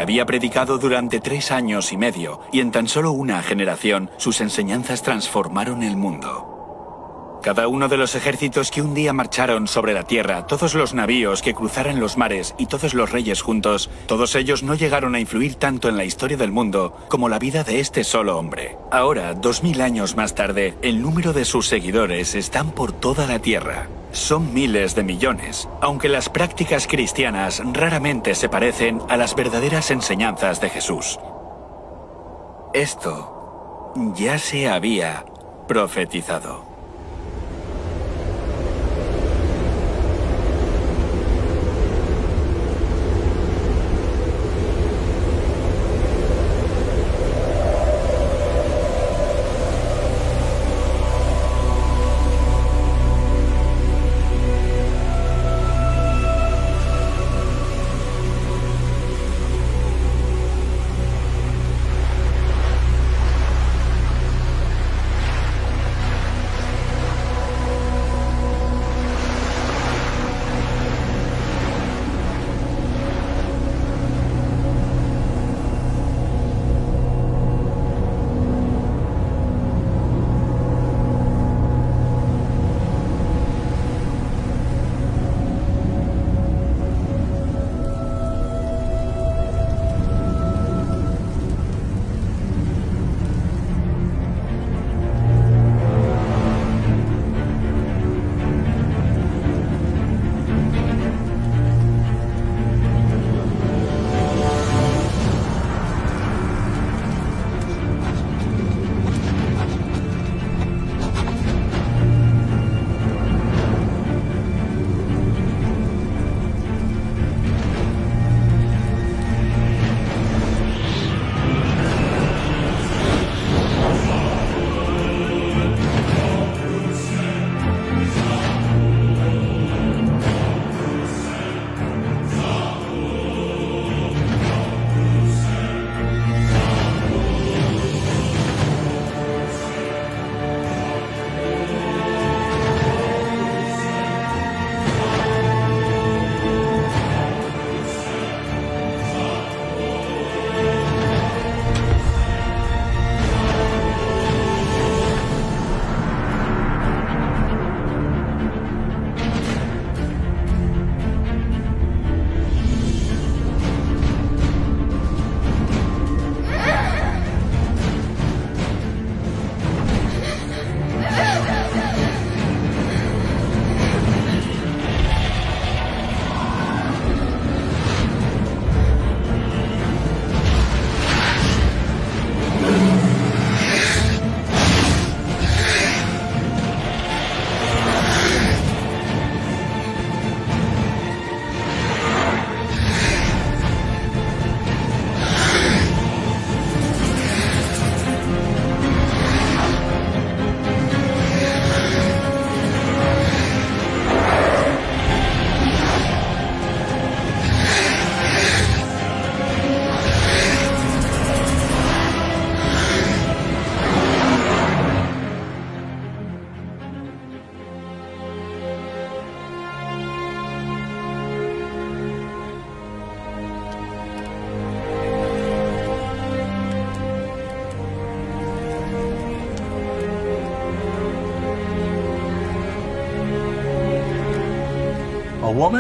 Había predicado durante 3 años y medio, y en tan solo una generación, sus enseñanzas transformaron el mundo. Cada uno de los ejércitos que un día marcharon sobre la tierra, todos los navíos que cruzaran los mares y todos los reyes juntos, todos ellos no llegaron a influir tanto en la historia del mundo como la vida de este solo hombre. Ahora, 2000 años más tarde, el número de sus seguidores están por toda la tierra. Son miles de millones, aunque las prácticas cristianas raramente se parecen a las verdaderas enseñanzas de Jesús. Esto ya se había profetizado.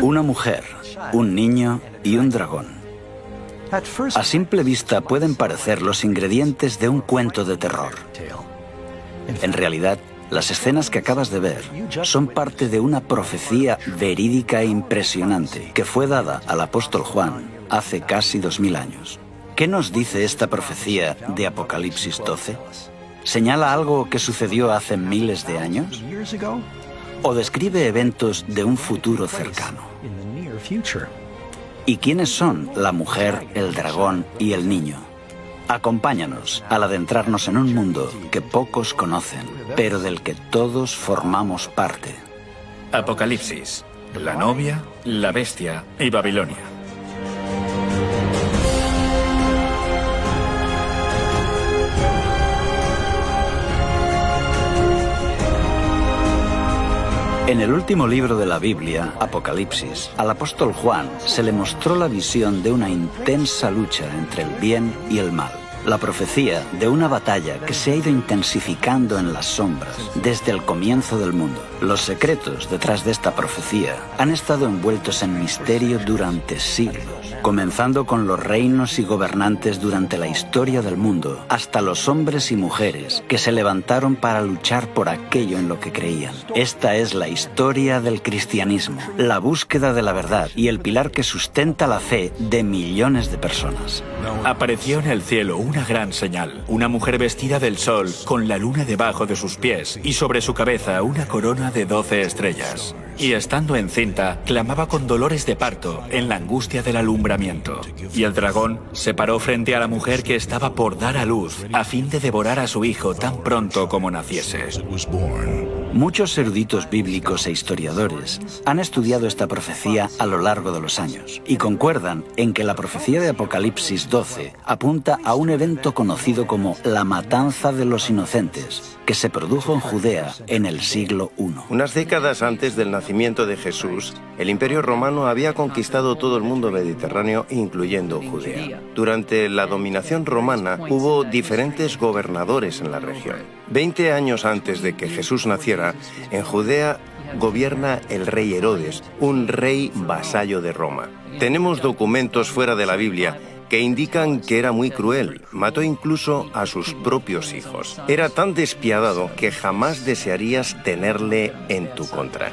Una mujer, un niño y un dragón. A simple vista pueden parecer los ingredientes de un cuento de terror. En realidad, las escenas que acabas de ver son parte de una profecía verídica e impresionante que fue dada al apóstol Juan hace casi 2000 años. ¿Qué nos dice esta profecía de Apocalipsis 12? ¿Señala algo que sucedió hace miles de años? ¿O describe eventos de un futuro cercano? ¿Y quiénes son la mujer, el dragón y el niño? Acompáñanos al adentrarnos en un mundo que pocos conocen, pero del que todos formamos parte. Apocalipsis, la novia, la bestia y Babilonia. En el último libro de la Biblia, Apocalipsis, al apóstol Juan se le mostró la visión de una intensa lucha entre el bien y el mal. La profecía de una batalla que se ha ido intensificando en las sombras desde el comienzo del mundo. Los secretos detrás de esta profecía han estado envueltos en misterio durante siglos, comenzando con los reinos y gobernantes durante la historia del mundo, hasta los hombres y mujeres que se levantaron para luchar por aquello en lo que creían. Esta es la historia del cristianismo, la búsqueda de la verdad y el pilar que sustenta la fe de millones de personas. Apareció en el cielo una gran señal, una mujer vestida del sol, con la luna debajo de sus pies, y sobre su cabeza una corona de 12 estrellas. Y estando encinta, clamaba con dolores de parto, en la angustia del alumbramiento. Y el dragón se paró frente a la mujer que estaba por dar a luz, a fin de devorar a su hijo tan pronto como naciese. Muchos eruditos bíblicos e historiadores han estudiado esta profecía a lo largo de los años y concuerdan en que la profecía de Apocalipsis 12 apunta a un evento conocido como la matanza de los inocentes, que se produjo en Judea en el siglo I. Unas décadas antes del nacimiento de Jesús, el Imperio Romano había conquistado todo el mundo mediterráneo, incluyendo Judea. Durante la dominación romana hubo diferentes gobernadores en la región. 20 años antes de que Jesús naciera, en Judea gobierna el rey Herodes, un rey vasallo de Roma. Tenemos documentos fuera de la Biblia que indican que era muy cruel, mató incluso a sus propios hijos. Era tan despiadado que jamás desearías tenerle en tu contra.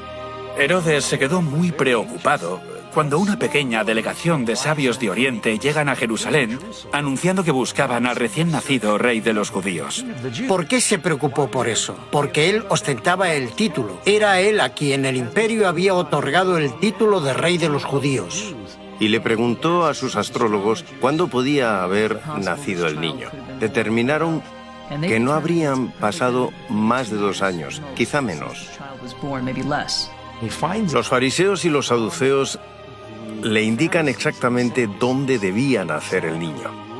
Herodes se quedó muy preocupado cuando una pequeña delegación de sabios de Oriente llegan a Jerusalén anunciando que buscaban al recién nacido rey de los judíos. ¿Por qué se preocupó por eso? Porque él ostentaba el título. Era él a quien el imperio había otorgado el título de rey de los judíos. Y le preguntó a sus astrólogos cuándo podía haber nacido el niño. Determinaron que no habrían pasado más de 2 años, quizá menos. Los fariseos y los saduceos le indican exactamente dónde debía nacer el niño.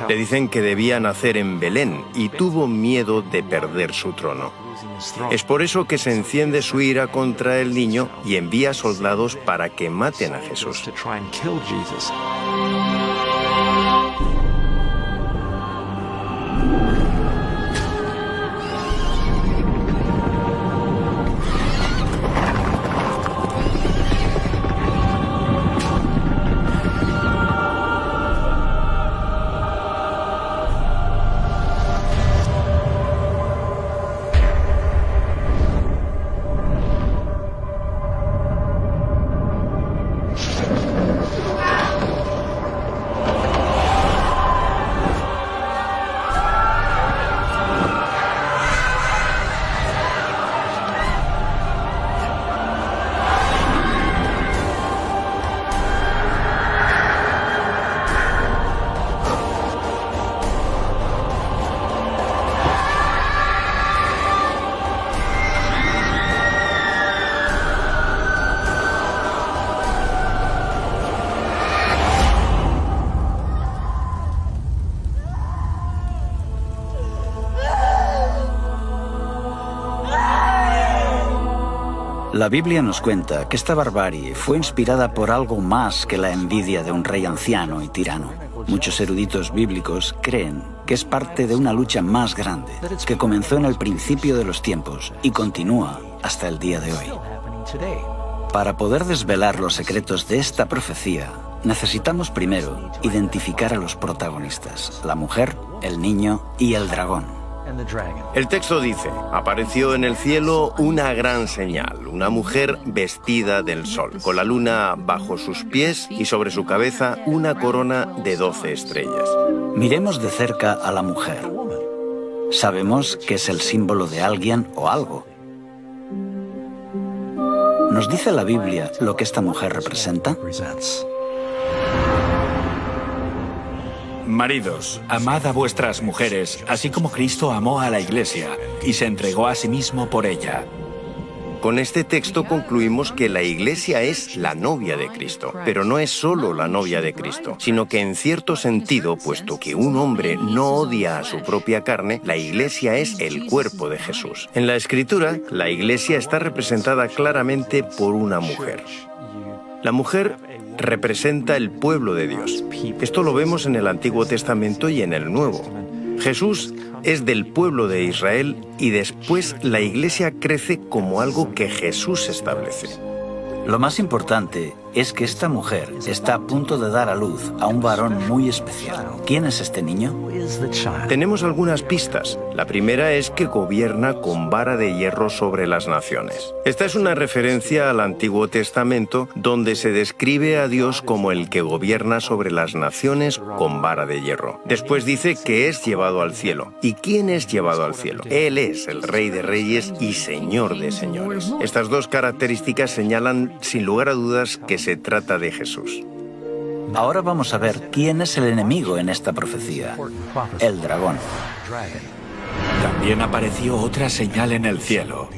Le dicen que debía nacer en Belén y tuvo miedo de perder su trono. Es por eso que se enciende su ira contra el niño y envía soldados para que maten a Jesús. La Biblia nos cuenta que esta barbarie fue inspirada por algo más que la envidia de un rey anciano y tirano. Muchos eruditos bíblicos creen que es parte de una lucha más grande, que comenzó en el principio de los tiempos y continúa hasta el día de hoy. Para poder desvelar los secretos de esta profecía, necesitamos primero identificar a los protagonistas, la mujer, el niño y el dragón. El texto dice, apareció en el cielo una gran señal, una mujer vestida del sol, con la luna bajo sus pies y sobre su cabeza una corona de 12 estrellas. Miremos de cerca a la mujer. Sabemos que es el símbolo de alguien o algo. ¿Nos dice la Biblia lo que esta mujer representa? Maridos, amad a vuestras mujeres, así como Cristo amó a la Iglesia y se entregó a sí mismo por ella. Con este texto concluimos que la Iglesia es la novia de Cristo, pero no es solo la novia de Cristo, sino que en cierto sentido, puesto que un hombre no odia a su propia carne, la Iglesia es el cuerpo de Jesús. En la Escritura, la Iglesia está representada claramente por una mujer. La mujer representa el pueblo de Dios. Esto lo vemos en el Antiguo Testamento y en el Nuevo. Jesús es del pueblo de Israel y después la Iglesia crece como algo que Jesús establece. Lo más importante es que esta mujer está a punto de dar a luz a un varón muy especial. ¿Quién es este niño? Tenemos algunas pistas. La primera es que gobierna con vara de hierro sobre las naciones. Esta es una referencia al Antiguo Testamento, donde se describe a Dios como el que gobierna sobre las naciones con vara de hierro. Después dice que es llevado al cielo. ¿Y quién es llevado al cielo? Él es el Rey de Reyes y Señor de Señores. Estas dos características señalan, sin lugar a dudas, que se trata de Jesús. Ahora vamos a ver quién es el enemigo en esta profecía. El dragón. También apareció otra señal en el cielo.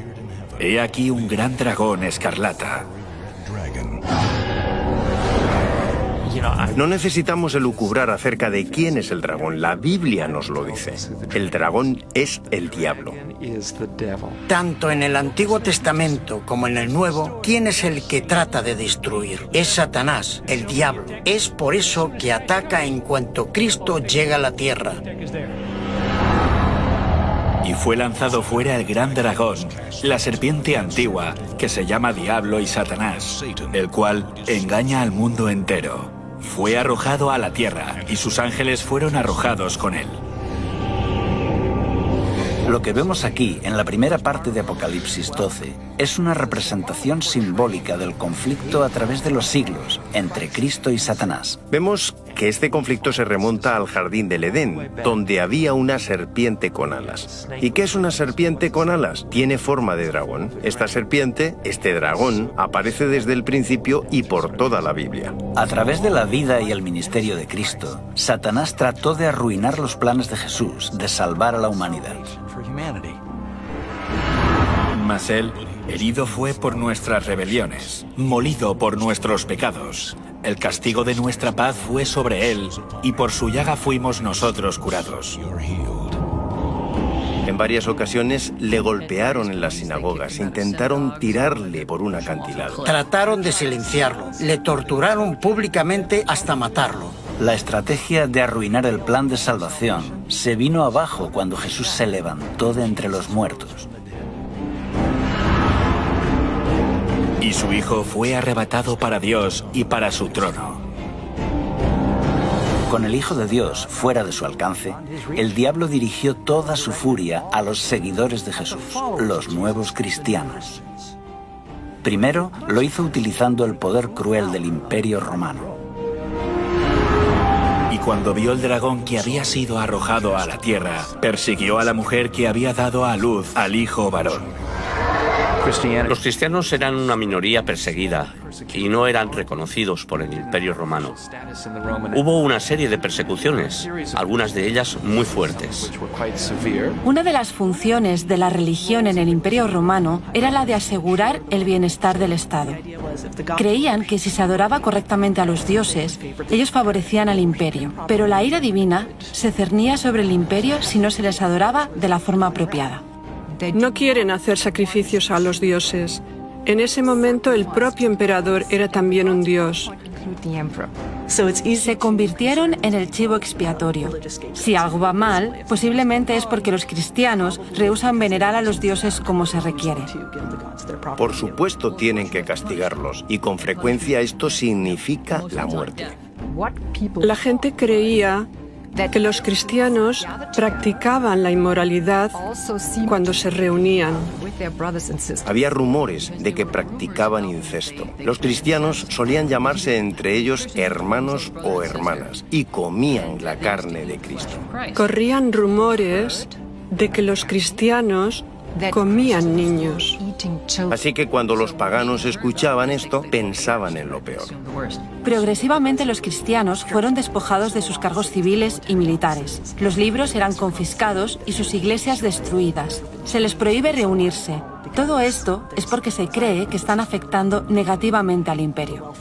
He aquí un gran dragón escarlata. No necesitamos elucubrar acerca de quién es el dragón. La Biblia nos lo dice. El dragón es el diablo. Tanto en el Antiguo Testamento como en el Nuevo, ¿quién es el que trata de destruir? Es Satanás, el diablo. Es por eso que ataca en cuanto Cristo llega a la tierra. Y fue lanzado fuera el gran dragón, la serpiente antigua, que se llama Diablo y Satanás, el cual engaña al mundo entero. Fue arrojado a la tierra, y sus ángeles fueron arrojados con él. Lo que vemos aquí, en la primera parte de Apocalipsis 12, es una representación simbólica del conflicto a través de los siglos entre Cristo y Satanás. Vemos que este conflicto se remonta al jardín del Edén, donde había una serpiente con alas. ¿Y qué es una serpiente con alas? Tiene forma de dragón. Esta serpiente, este dragón, aparece desde el principio y por toda la Biblia. A través de la vida y el ministerio de Cristo, Satanás trató de arruinar los planes de Jesús, de salvar a la humanidad. Mas él, herido fue por nuestras rebeliones, molido por nuestros pecados. El castigo de nuestra paz fue sobre él, y por su llaga fuimos nosotros curados. En varias ocasiones le golpearon en las sinagogas, intentaron tirarle por un acantilado. Trataron de silenciarlo, le torturaron públicamente hasta matarlo. La estrategia de arruinar el plan de salvación se vino abajo cuando Jesús se levantó de entre los muertos. Y su Hijo fue arrebatado para Dios y para su trono. Con el Hijo de Dios fuera de su alcance, el diablo dirigió toda su furia a los seguidores de Jesús, los nuevos cristianos. Primero, lo hizo utilizando el poder cruel del Imperio Romano. Y cuando vio el dragón que había sido arrojado a la tierra, persiguió a la mujer que había dado a luz al hijo varón. Los cristianos eran una minoría perseguida y no eran reconocidos por el Imperio Romano. Hubo una serie de persecuciones, algunas de ellas muy fuertes. Una de las funciones de la religión en el Imperio Romano era la de asegurar el bienestar del Estado. Creían que si se adoraba correctamente a los dioses, ellos favorecían al imperio, pero la ira divina se cernía sobre el imperio si no se les adoraba de la forma apropiada. No quieren hacer sacrificios a los dioses. En ese momento el propio emperador era también un dios. Se convirtieron en el chivo expiatorio. Si algo va mal, posiblemente es porque los cristianos rehúsan venerar a los dioses como se requiere. Por supuesto tienen que castigarlos, y con frecuencia esto significa la muerte. La gente creía que los cristianos practicaban la inmoralidad cuando se reunían. Había rumores de que practicaban incesto. Los cristianos solían llamarse entre ellos hermanos o hermanas y comían la carne de Cristo. Corrían rumores de que los cristianos comían niños. Así que cuando los paganos escuchaban esto, pensaban en lo peor. Progresivamente los cristianos fueron despojados de sus cargos civiles y militares. Los libros eran confiscados y sus iglesias destruidas. Se les prohíbe reunirse. Todo esto es porque se cree que están afectando negativamente al imperio.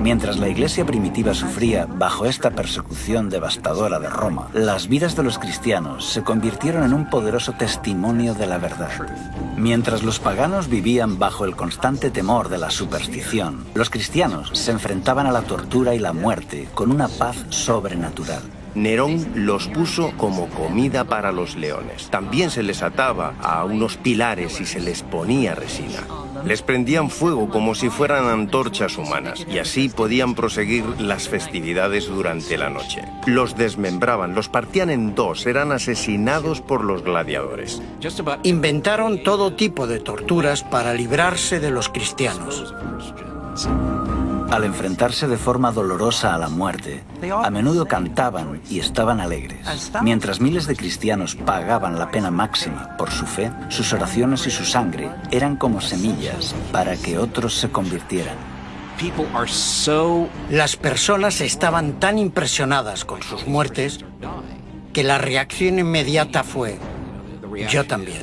Mientras la iglesia primitiva sufría bajo esta persecución devastadora de Roma, las vidas de los cristianos se convirtieron en un poderoso testimonio de la verdad. Mientras los paganos vivían bajo el constante temor de la superstición, los cristianos se enfrentaban a la tortura y la muerte con una paz sobrenatural. Nerón los puso como comida para los leones. También se les ataba a unos pilares y se les ponía resina. Les prendían fuego como si fueran antorchas humanas y así podían proseguir las festividades durante la noche. Los desmembraban, los partían en dos, eran asesinados por los gladiadores. Inventaron todo tipo de torturas para librarse de los cristianos. Al enfrentarse de forma dolorosa a la muerte, a menudo cantaban y estaban alegres. Mientras miles de cristianos pagaban la pena máxima por su fe, sus oraciones y su sangre eran como semillas para que otros se convirtieran. Las personas estaban tan impresionadas con sus muertes que la reacción inmediata fue: yo también.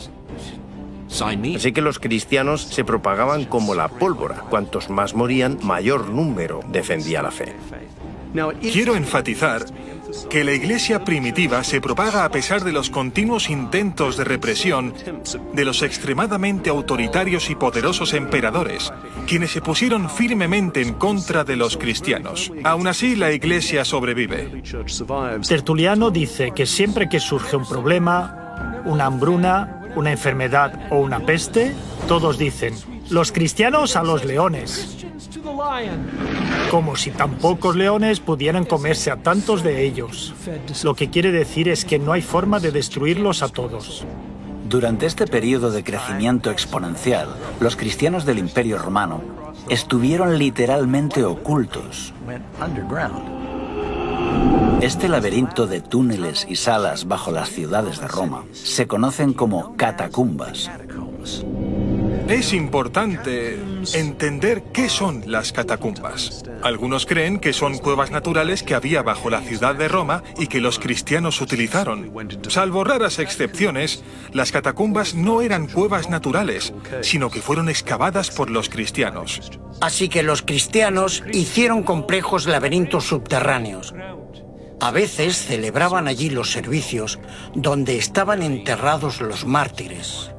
Así que los cristianos se propagaban como la pólvora. Cuantos más morían, mayor número defendía la fe. Quiero enfatizar que la iglesia primitiva se propaga a pesar de los continuos intentos de represión de los extremadamente autoritarios y poderosos emperadores, quienes se pusieron firmemente en contra de los cristianos. Aún así, la iglesia sobrevive. Tertuliano dice que siempre que surge un problema, una hambruna, una enfermedad o una peste, todos dicen: los cristianos a los leones. Como si tan pocos leones pudieran comerse a tantos de ellos. Lo que quiere decir es que no hay forma de destruirlos a todos. Durante este periodo de crecimiento exponencial, los cristianos del Imperio Romano estuvieron literalmente ocultos. Este laberinto de túneles y salas bajo las ciudades de Roma se conocen como catacumbas. Es importante entender qué son las catacumbas. Algunos creen que son cuevas naturales que había bajo la ciudad de Roma y que los cristianos utilizaron. Salvo raras excepciones, las catacumbas no eran cuevas naturales, sino que fueron excavadas por los cristianos. Así que los cristianos hicieron complejos laberintos subterráneos. A veces celebraban allí los servicios donde estaban enterrados los mártires.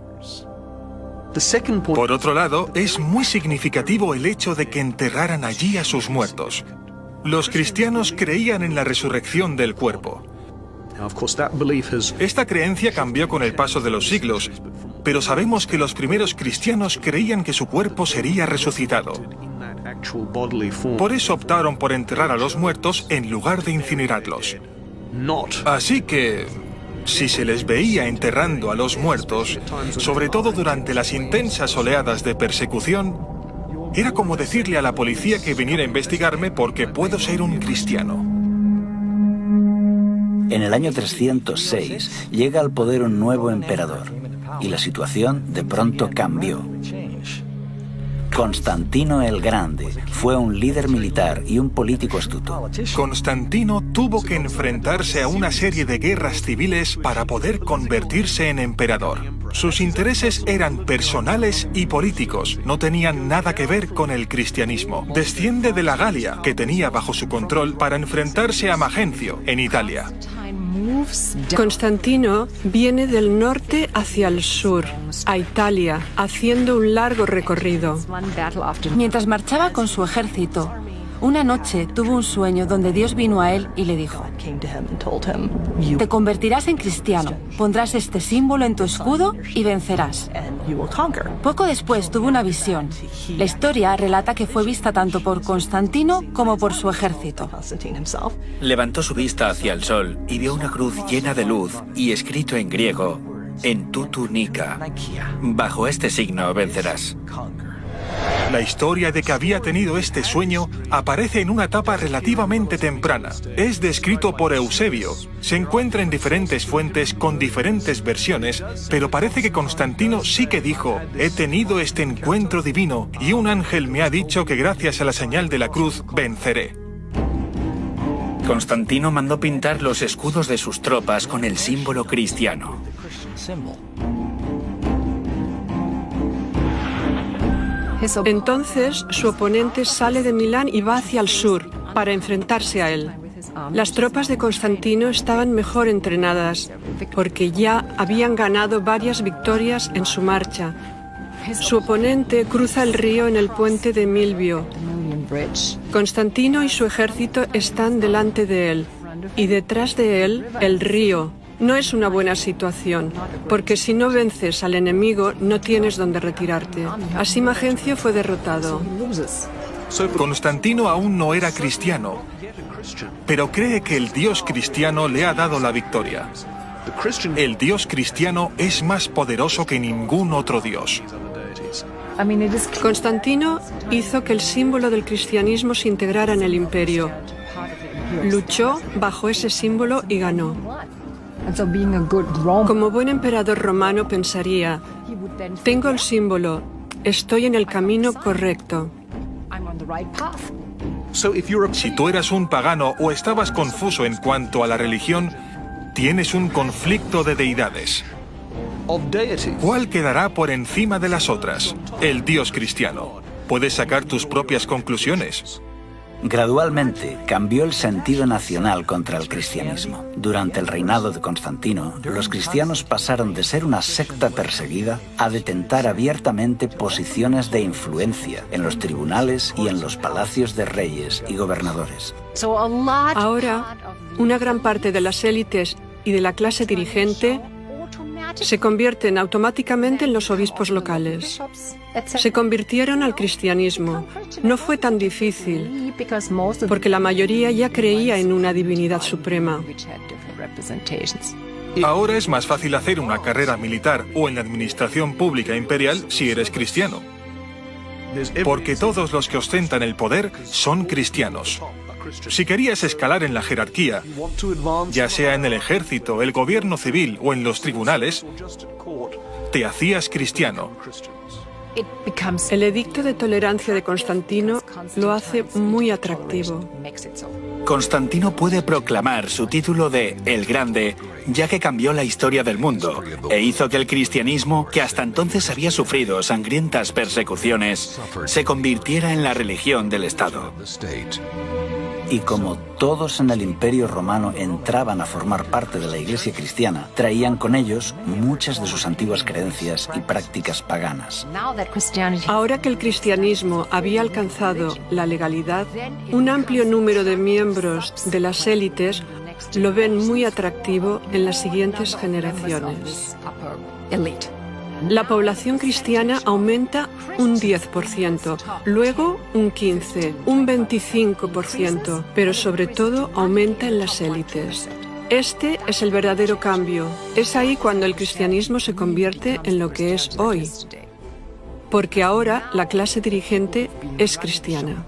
Por otro lado, es muy significativo el hecho de que enterraran allí a sus muertos. Los cristianos creían en la resurrección del cuerpo. Esta creencia cambió con el paso de los siglos, pero sabemos que los primeros cristianos creían que su cuerpo sería resucitado. Por eso optaron por enterrar a los muertos en lugar de incinerarlos. Así que, si se les veía enterrando a los muertos, sobre todo durante las intensas oleadas de persecución, era como decirle a la policía que viniera a investigarme porque puedo ser un cristiano. En el año 306 llega al poder un nuevo emperador y la situación de pronto cambió. Constantino el Grande fue un líder militar y un político astuto. Constantino tuvo que enfrentarse a una serie de guerras civiles para poder convertirse en emperador. Sus intereses eran personales y políticos, no tenían nada que ver con el cristianismo. Desciende de la Galia, que tenía bajo su control, para enfrentarse a Magencio, en Italia. Constantino viene del norte hacia el sur, a Italia, haciendo un largo recorrido. Mientras marchaba con su ejército, una noche tuvo un sueño donde Dios vino a él y le dijo: te convertirás en cristiano, pondrás este símbolo en tu escudo y vencerás. Poco después tuvo una visión. La historia relata que fue vista tanto por Constantino como por su ejército. Levantó su vista hacia el sol y vio una cruz llena de luz y escrito en griego: en tu túnica. Bajo este signo vencerás. La historia de que había tenido este sueño aparece en una etapa relativamente temprana. Es descrito por Eusebio. Se encuentra en diferentes fuentes con diferentes versiones, pero parece que Constantino sí que dijo: he tenido este encuentro divino y un ángel me ha dicho que gracias a la señal de la cruz venceré. Constantino mandó pintar los escudos de sus tropas con el símbolo cristiano. Entonces, su oponente sale de Milán y va hacia el sur para enfrentarse a él. Las tropas de Constantino estaban mejor entrenadas porque ya habían ganado varias victorias en su marcha. Su oponente cruza el río en el puente de Milvio. Constantino y su ejército están delante de él y detrás de él el río. No es una buena situación, porque si no vences al enemigo no tienes dónde retirarte. Así Magencio fue derrotado. Constantino aún no era cristiano, pero cree que el Dios cristiano le ha dado la victoria. El Dios cristiano es más poderoso que ningún otro Dios. Constantino hizo que el símbolo del cristianismo se integrara en el imperio. Luchó bajo ese símbolo y ganó. Como buen emperador romano pensaría, tengo el símbolo, estoy en el camino correcto. Si tú eras un pagano o estabas confuso en cuanto a la religión, tienes un conflicto de deidades. ¿Cuál quedará por encima de las otras? El Dios cristiano. Puedes sacar tus propias conclusiones. Gradualmente cambió el sentido nacional contra el cristianismo. Durante el reinado de Constantino, los cristianos pasaron de ser una secta perseguida a detentar abiertamente posiciones de influencia en los tribunales y en los palacios de reyes y gobernadores. Ahora, una gran parte de las élites y de la clase dirigente se convierten automáticamente en los obispos locales. Se convirtieron al cristianismo. No fue tan difícil, porque la mayoría ya creía en una divinidad suprema. Ahora es más fácil hacer una carrera militar o en la administración pública imperial si eres cristiano. Porque todos los que ostentan el poder son cristianos. Si querías escalar en la jerarquía, ya sea en el ejército, el gobierno civil o en los tribunales, te hacías cristiano. El edicto de tolerancia de Constantino lo hace muy atractivo. Constantino puede proclamar su título de El Grande, ya que cambió la historia del mundo e hizo que el cristianismo, que hasta entonces había sufrido sangrientas persecuciones, se convirtiera en la religión del Estado. Y como todos en el Imperio Romano entraban a formar parte de la Iglesia cristiana, traían con ellos muchas de sus antiguas creencias y prácticas paganas. Ahora que el cristianismo había alcanzado la legalidad, un amplio número de miembros de las élites lo ven muy atractivo en las siguientes generaciones. La población cristiana aumenta un 10%, luego un 15%, un 25%, pero sobre todo aumenta en las élites. Este es el verdadero cambio. Es ahí cuando el cristianismo se convierte en lo que es hoy. Porque ahora la clase dirigente es cristiana.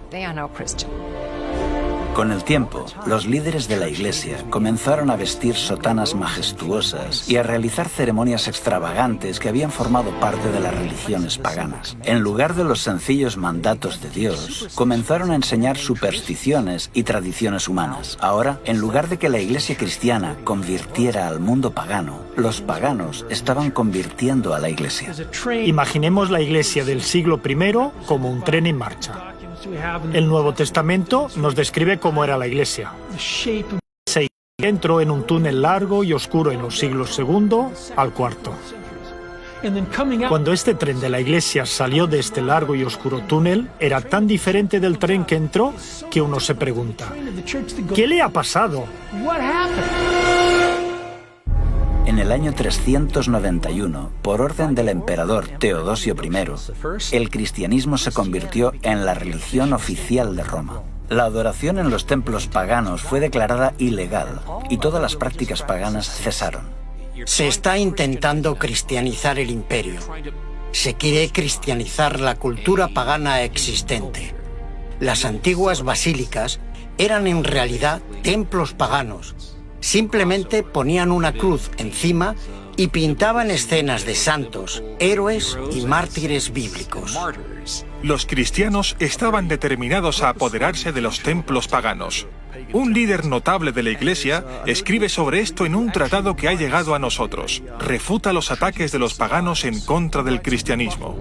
Con el tiempo, los líderes de la Iglesia comenzaron a vestir sotanas majestuosas y a realizar ceremonias extravagantes que habían formado parte de las religiones paganas. En lugar de los sencillos mandatos de Dios, comenzaron a enseñar supersticiones y tradiciones humanas. Ahora, en lugar de que la Iglesia cristiana convirtiera al mundo pagano, los paganos estaban convirtiendo a la Iglesia. Imaginemos la Iglesia del siglo I como un tren en marcha. El Nuevo Testamento nos describe cómo era la Iglesia. Se entró en un túnel largo y oscuro en los siglos II al IV. Cuando este tren de la Iglesia salió de este largo y oscuro túnel, era tan diferente del tren que entró que uno se pregunta, ¿qué le ha pasado? En el año 391, por orden del emperador Teodosio I, el cristianismo se convirtió en la religión oficial de Roma. La adoración en los templos paganos fue declarada ilegal y todas las prácticas paganas cesaron. Se está intentando cristianizar el imperio. Se quiere cristianizar la cultura pagana existente. Las antiguas basílicas eran en realidad templos paganos. Simplemente ponían una cruz encima y pintaban escenas de santos, héroes y mártires bíblicos. Los cristianos estaban determinados a apoderarse de los templos paganos. Un líder notable de la Iglesia escribe sobre esto en un tratado que ha llegado a nosotros. Refuta los ataques de los paganos en contra del cristianismo.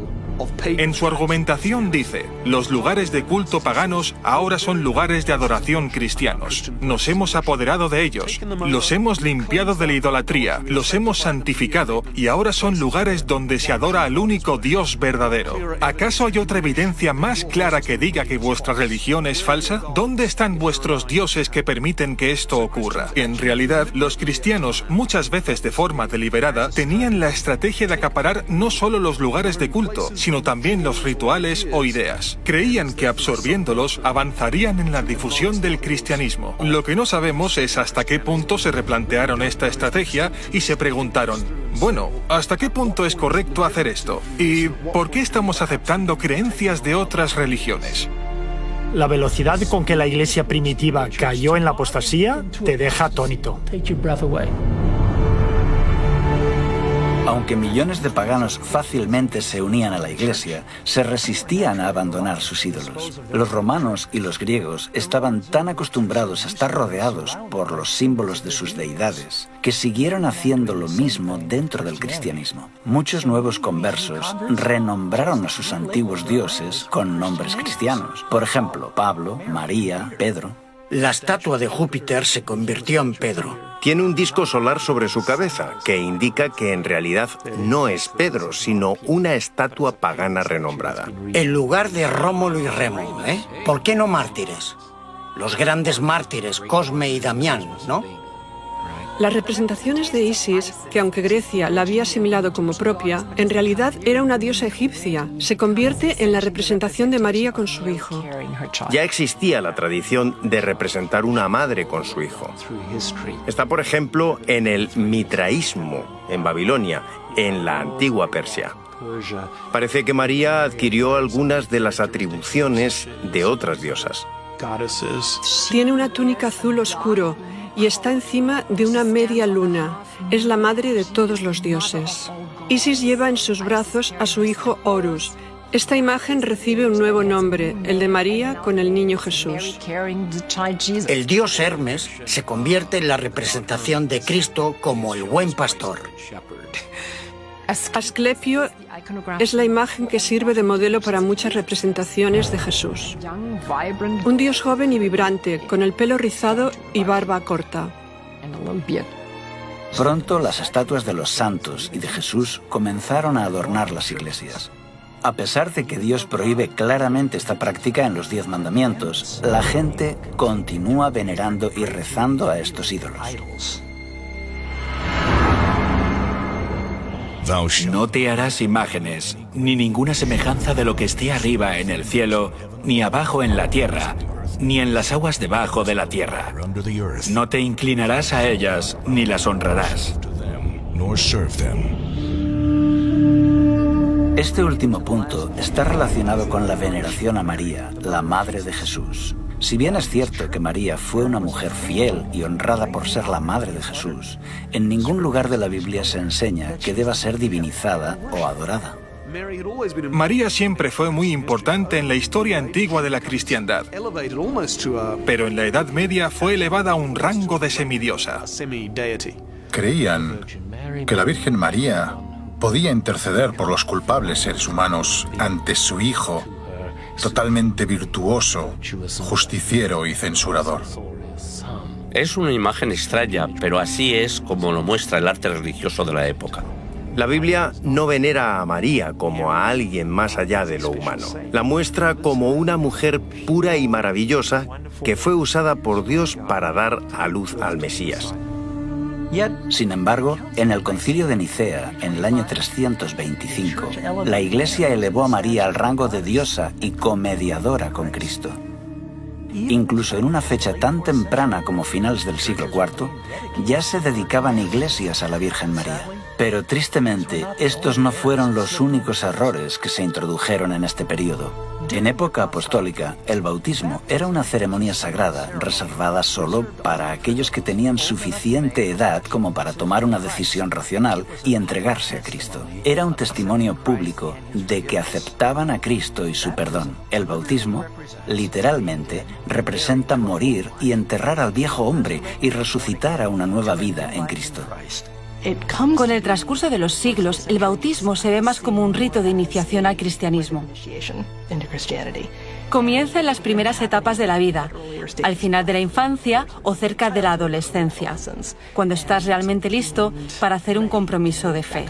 En su argumentación dice, los lugares de culto paganos ahora son lugares de adoración cristianos. Nos hemos apoderado de ellos, los hemos limpiado de la idolatría, los hemos santificado y ahora son lugares donde se adora al único Dios verdadero. ¿Acaso hay otra evidencia más clara que diga que vuestra religión es falsa? ¿Dónde están vuestros dioses que permiten que esto ocurra? En realidad, los cristianos, muchas veces de forma deliberada, tenían la estrategia de acaparar no solo los lugares de culto, sino también los rituales o ideas. Creían que absorbiéndolos avanzarían en la difusión del cristianismo. Lo que no sabemos es hasta qué punto se replantearon esta estrategia y se preguntaron, bueno, ¿hasta qué punto es correcto hacer esto? ¿Y por qué estamos aceptando creencias de otras religiones? La velocidad con que la iglesia primitiva cayó en la apostasía te deja atónito. Aunque millones de paganos fácilmente se unían a la iglesia, se resistían a abandonar sus ídolos. Los romanos y los griegos estaban tan acostumbrados a estar rodeados por los símbolos de sus deidades que siguieron haciendo lo mismo dentro del cristianismo. Muchos nuevos conversos renombraron a sus antiguos dioses con nombres cristianos. Por ejemplo, Pablo, María, Pedro. La estatua de Júpiter se convirtió en Pedro. Tiene un disco solar sobre su cabeza, que indica que en realidad no es Pedro, sino una estatua pagana renombrada. En lugar de Rómulo y Remo, ¿eh? ¿Por qué no mártires? Los grandes mártires, Cosme y Damián, ¿no? Las representaciones de Isis, que aunque Grecia la había asimilado como propia, en realidad era una diosa egipcia, se convierte en la representación de María con su hijo. Ya existía la tradición de representar una madre con su hijo. Está, por ejemplo, en el mitraísmo, en Babilonia, en la antigua Persia. Parece que María adquirió algunas de las atribuciones de otras diosas. Tiene una túnica azul oscuro y está encima de una media luna. Es la madre de todos los dioses. Isis lleva en sus brazos a su hijo Horus. Esta imagen recibe un nuevo nombre, el de María con el niño Jesús. El dios Hermes se convierte en la representación de Cristo como el buen pastor. Asclepio es la imagen que sirve de modelo para muchas representaciones de Jesús. Un dios joven y vibrante, con el pelo rizado y barba corta. Pronto las estatuas de los santos y de Jesús comenzaron a adornar las iglesias. A pesar de que Dios prohíbe claramente esta práctica en los 10 mandamientos, la gente continúa venerando y rezando a estos ídolos. No te harás imágenes, ni ninguna semejanza de lo que esté arriba en el cielo, ni abajo en la tierra, ni en las aguas debajo de la tierra. No te inclinarás a ellas, ni las honrarás. Este último punto está relacionado con la veneración a María, la madre de Jesús. Si bien es cierto que María fue una mujer fiel y honrada por ser la madre de Jesús, en ningún lugar de la Biblia se enseña que deba ser divinizada o adorada. María siempre fue muy importante en la historia antigua de la cristiandad, pero en la Edad Media fue elevada a un rango de semidiosa. Creían que la Virgen María podía interceder por los culpables seres humanos ante su Hijo, totalmente virtuoso, justiciero y censurador. Es una imagen extraña, pero así es como lo muestra el arte religioso de la época. La Biblia no venera a María como a alguien más allá de lo humano. La muestra como una mujer pura y maravillosa que fue usada por Dios para dar a luz al Mesías. Sin embargo, en el Concilio de Nicea, en el año 325, la Iglesia elevó a María al rango de diosa y comediadora con Cristo. Incluso en una fecha tan temprana como finales del siglo IV, ya se dedicaban iglesias a la Virgen María. Pero tristemente, estos no fueron los únicos errores que se introdujeron en este periodo. En época apostólica, el bautismo era una ceremonia sagrada reservada solo para aquellos que tenían suficiente edad como para tomar una decisión racional y entregarse a Cristo. Era un testimonio público de que aceptaban a Cristo y su perdón. El bautismo, literalmente, representa morir y enterrar al viejo hombre y resucitar a una nueva vida en Cristo. Con el transcurso de los siglos, el bautismo se ve más como un rito de iniciación al cristianismo. Comienza en las primeras etapas de la vida, al final de la infancia o cerca de la adolescencia, cuando estás realmente listo para hacer un compromiso de fe.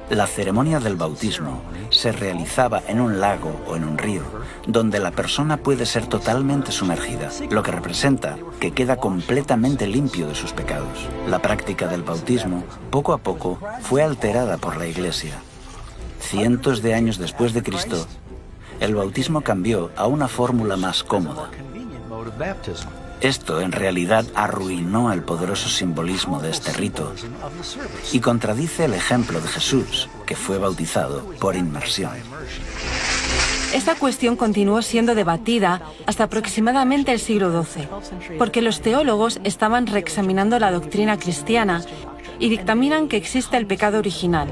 La ceremonia del bautismo se realizaba en un lago o en un río, donde la persona puede ser totalmente sumergida, lo que representa que queda completamente limpio de sus pecados. La práctica del bautismo, poco a poco, fue alterada por la Iglesia. Cientos de años después de Cristo, el bautismo cambió a una fórmula más cómoda. Esto en realidad arruinó el poderoso simbolismo de este rito y contradice el ejemplo de Jesús, que fue bautizado por inmersión. Esta cuestión continuó siendo debatida hasta aproximadamente el siglo XII, porque los teólogos estaban reexaminando la doctrina cristiana y dictaminan que existe el pecado original,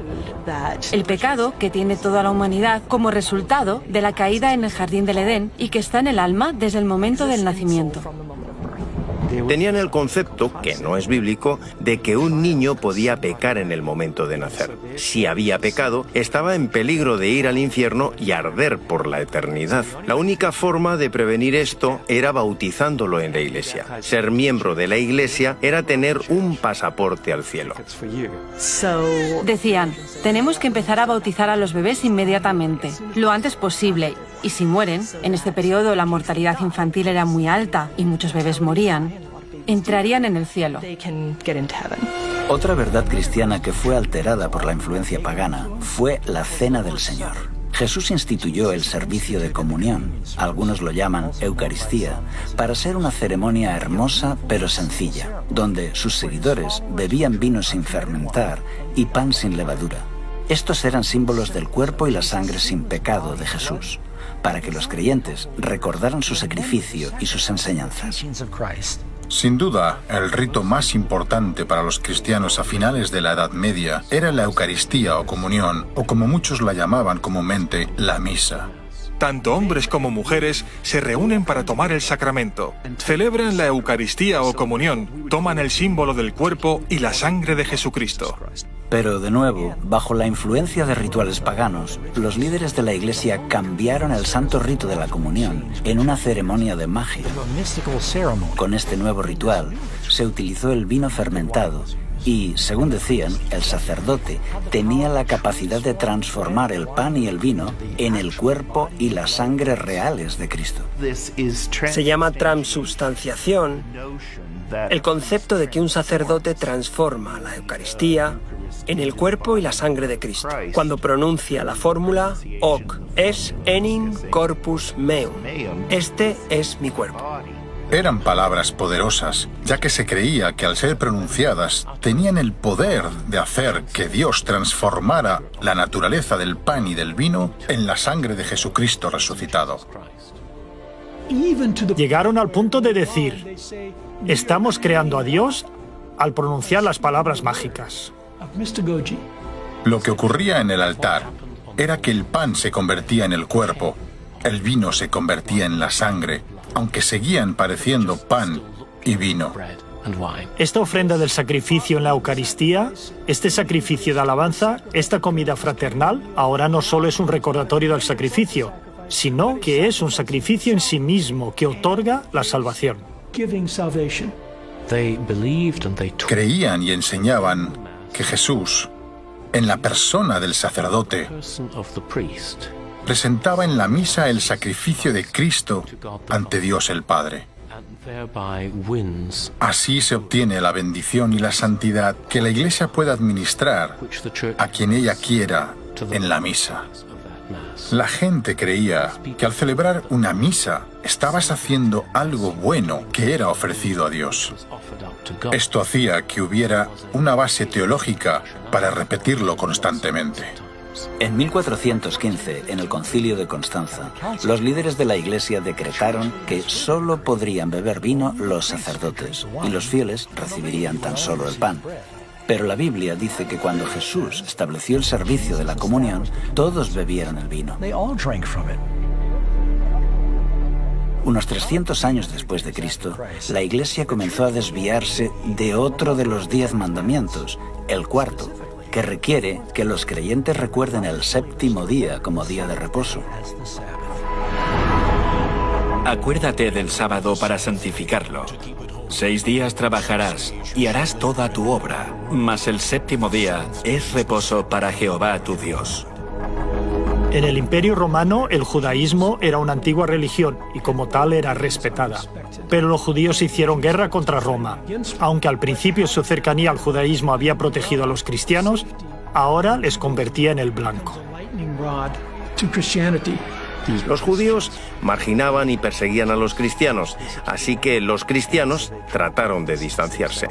el pecado que tiene toda la humanidad como resultado de la caída en el jardín del Edén y que está en el alma desde el momento del nacimiento. Tenían el concepto, que no es bíblico, de que un niño podía pecar en el momento de nacer. Si había pecado, estaba en peligro de ir al infierno y arder por la eternidad. La única forma de prevenir esto era bautizándolo en la iglesia. Ser miembro de la iglesia era tener un pasaporte al cielo. Decían, tenemos que empezar a bautizar a los bebés inmediatamente, lo antes posible, y si mueren, en este periodo la mortalidad infantil era muy alta y muchos bebés morían, entrarían en el cielo. Otra verdad cristiana que fue alterada por la influencia pagana fue la Cena del Señor. Jesús instituyó el servicio de comunión, algunos lo llaman Eucaristía, para ser una ceremonia hermosa pero sencilla, donde sus seguidores bebían vino sin fermentar y pan sin levadura. Estos eran símbolos del cuerpo y la sangre sin pecado de Jesús, para que los creyentes recordaran su sacrificio y sus enseñanzas. Sin duda, el rito más importante para los cristianos a finales de la Edad Media era la Eucaristía o comunión, o como muchos la llamaban comúnmente, la misa. Tanto hombres como mujeres se reúnen para tomar el sacramento. Celebran la Eucaristía o comunión, toman el símbolo del cuerpo y la sangre de Jesucristo. Pero de nuevo, bajo la influencia de rituales paganos, los líderes de la Iglesia cambiaron el santo rito de la comunión en una ceremonia de magia. Con este nuevo ritual, se utilizó el vino fermentado y, según decían, el sacerdote tenía la capacidad de transformar el pan y el vino en el cuerpo y la sangre reales de Cristo. Se llama transubstanciación el concepto de que un sacerdote transforma la Eucaristía en el cuerpo y la sangre de Cristo, cuando pronuncia la fórmula hoc es enim corpus meum. Este es mi cuerpo. Eran palabras poderosas, ya que se creía que al ser pronunciadas tenían el poder de hacer que Dios transformara la naturaleza del pan y del vino en la sangre de Jesucristo resucitado. Llegaron al punto de decir, estamos creando a Dios al pronunciar las palabras mágicas. Lo que ocurría en el altar era que el pan se convertía en el cuerpo, el vino se convertía en la sangre, aunque seguían pareciendo pan y vino. Esta ofrenda del sacrificio en la Eucaristía, este sacrificio de alabanza, esta comida fraternal, ahora no solo es un recordatorio del sacrificio, sino que es un sacrificio en sí mismo que otorga la salvación. Creían y enseñaban que Jesús, en la persona del sacerdote, presentaba en la misa el sacrificio de Cristo ante Dios el Padre. Así se obtiene la bendición y la santidad que la Iglesia puede administrar a quien ella quiera en la misa. La gente creía que al celebrar una misa estabas haciendo algo bueno que era ofrecido a Dios. Esto hacía que hubiera una base teológica para repetirlo constantemente. En 1415, en el Concilio de Constanza, los líderes de la Iglesia decretaron que solo podrían beber vino los sacerdotes y los fieles recibirían tan solo el pan. Pero la Biblia dice que cuando Jesús estableció el servicio de la comunión, todos bebieron el vino. Unos 300 años después de Cristo, la Iglesia comenzó a desviarse de otro de los 10 mandamientos, el cuarto, que requiere que los creyentes recuerden el séptimo día como día de reposo. Acuérdate del sábado para santificarlo. 6 días trabajarás y harás toda tu obra, mas el séptimo día es reposo para Jehová tu Dios. En el Imperio Romano, el judaísmo era una antigua religión y como tal era respetada. Pero los judíos hicieron guerra contra Roma. Aunque al principio su cercanía al judaísmo había protegido a los cristianos, ahora les convertía en el blanco. Los judíos marginaban y perseguían a los cristianos, así que los cristianos trataron de distanciarse.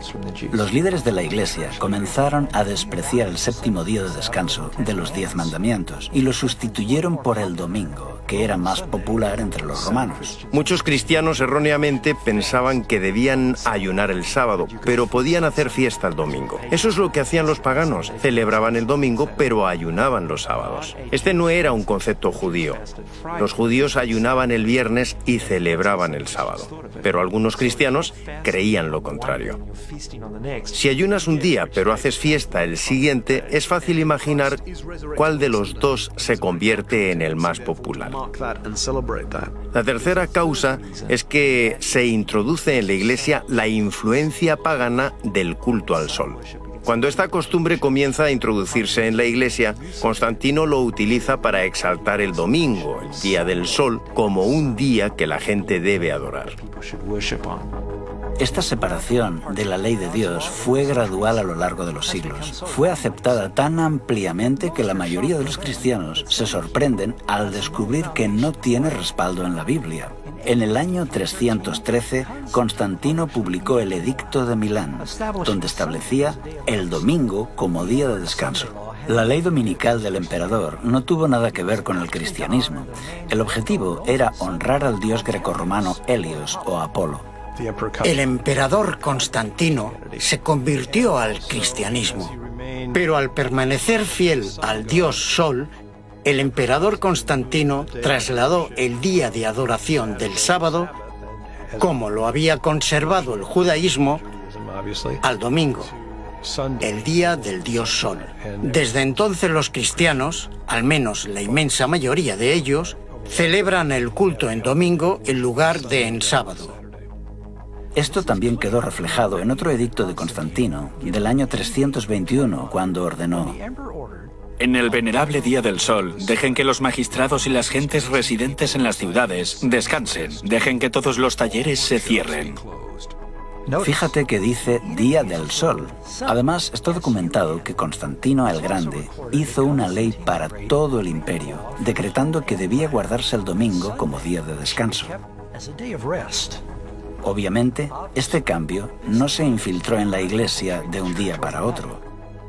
Los líderes de la Iglesia comenzaron a despreciar el séptimo día de descanso de los 10 mandamientos y lo sustituyeron por el domingo, que era más popular entre los romanos. Muchos cristianos erróneamente pensaban que debían ayunar el sábado, pero podían hacer fiesta el domingo. Eso es lo que hacían los paganos, celebraban el domingo, pero ayunaban los sábados. Este no era un concepto judío. Los judíos ayunaban el viernes y celebraban el sábado, pero algunos cristianos creían lo contrario. Si ayunas un día pero haces fiesta el siguiente, es fácil imaginar cuál de los dos se convierte en el más popular. La tercera causa es que se introduce en la Iglesia la influencia pagana del culto al sol. Cuando esta costumbre comienza a introducirse en la Iglesia, Constantino lo utiliza para exaltar el domingo, el día del sol, como un día que la gente debe adorar. Esta separación de la ley de Dios fue gradual a lo largo de los siglos. Fue aceptada tan ampliamente que la mayoría de los cristianos se sorprenden al descubrir que no tiene respaldo en la Biblia. En el año 313, Constantino publicó el Edicto de Milán, donde establecía el domingo como día de descanso. La ley dominical del emperador no tuvo nada que ver con el cristianismo. El objetivo era honrar al dios grecorromano Helios o Apolo. El emperador Constantino se convirtió al cristianismo, pero al permanecer fiel al dios Sol, el emperador Constantino trasladó el día de adoración del sábado, como lo había conservado el judaísmo, al domingo, el día del dios Sol. Desde entonces los cristianos, al menos la inmensa mayoría de ellos, celebran el culto en domingo en lugar de en sábado. Esto también quedó reflejado en otro edicto de Constantino, del año 321, cuando ordenó: En el venerable día del sol, dejen que los magistrados y las gentes residentes en las ciudades descansen. Dejen que todos los talleres se cierren. Fíjate que dice Día del Sol. Además, está documentado que Constantino el Grande hizo una ley para todo el imperio, decretando que debía guardarse el domingo como día de descanso. Obviamente, este cambio no se infiltró en la Iglesia de un día para otro.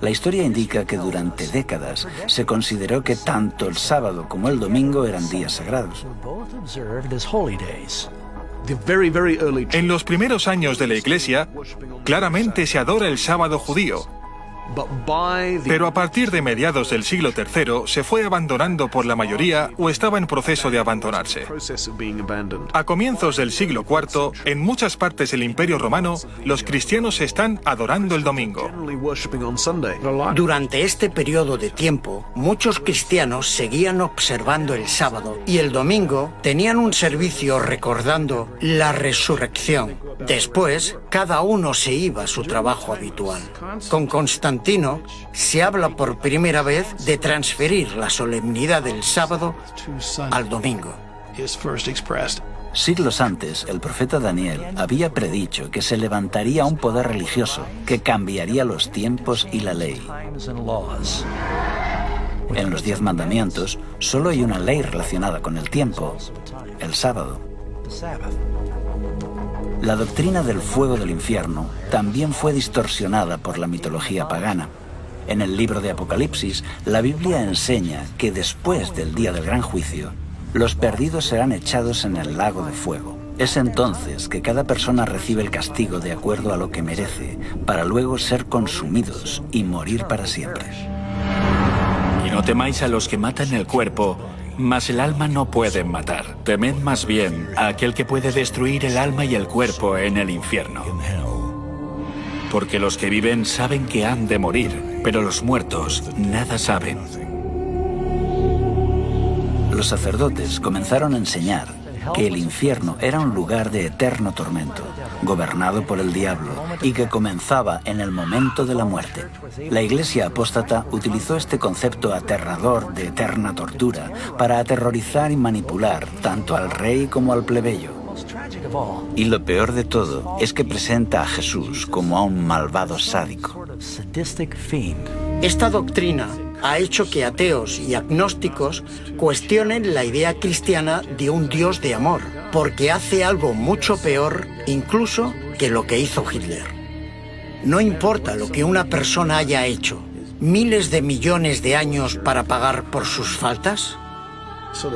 La historia indica que durante décadas se consideró que tanto el sábado como el domingo eran días sagrados. En los primeros años de la Iglesia, claramente se adora el sábado judío. Pero a partir de mediados del siglo III se fue abandonando por la mayoría o estaba en proceso de abandonarse. A comienzos del siglo IV, en muchas partes del Imperio Romano, los cristianos están adorando el domingo. Durante este periodo de tiempo, muchos cristianos seguían observando el sábado y el domingo tenían un servicio recordando la resurrección. Después, cada uno se iba a su trabajo habitual. Con Constantino se habla por primera vez de transferir la solemnidad del sábado al domingo. Siglos antes, el profeta Daniel había predicho que se levantaría un poder religioso que cambiaría los tiempos y la ley. En los 10 mandamientos, solo hay una ley relacionada con el tiempo: el sábado. La doctrina del fuego del infierno también fue distorsionada por la mitología pagana. En el libro de Apocalipsis, la Biblia enseña que después del día del gran juicio, los perdidos serán echados en el lago de fuego. Es entonces que cada persona recibe el castigo de acuerdo a lo que merece, para luego ser consumidos y morir para siempre. Y no temáis a los que matan el cuerpo, mas el alma no pueden matar. Temed más bien a aquel que puede destruir el alma y el cuerpo en el infierno. porque los que viven saben que han de morir, pero los muertos nada saben. Los sacerdotes comenzaron a enseñar que el infierno era un lugar de eterno tormento, gobernado por el diablo, y que comenzaba en el momento de la muerte. La Iglesia apóstata utilizó este concepto aterrador de eterna tortura para aterrorizar y manipular tanto al rey como al plebeyo. Y lo peor de todo es que presenta a Jesús como a un malvado sádico. Esta doctrina ha hecho que ateos y agnósticos cuestionen la idea cristiana de un Dios de amor, porque hace algo mucho peor incluso que lo que hizo Hitler. No importa lo que una persona haya hecho, miles de millones de años para pagar por sus faltas.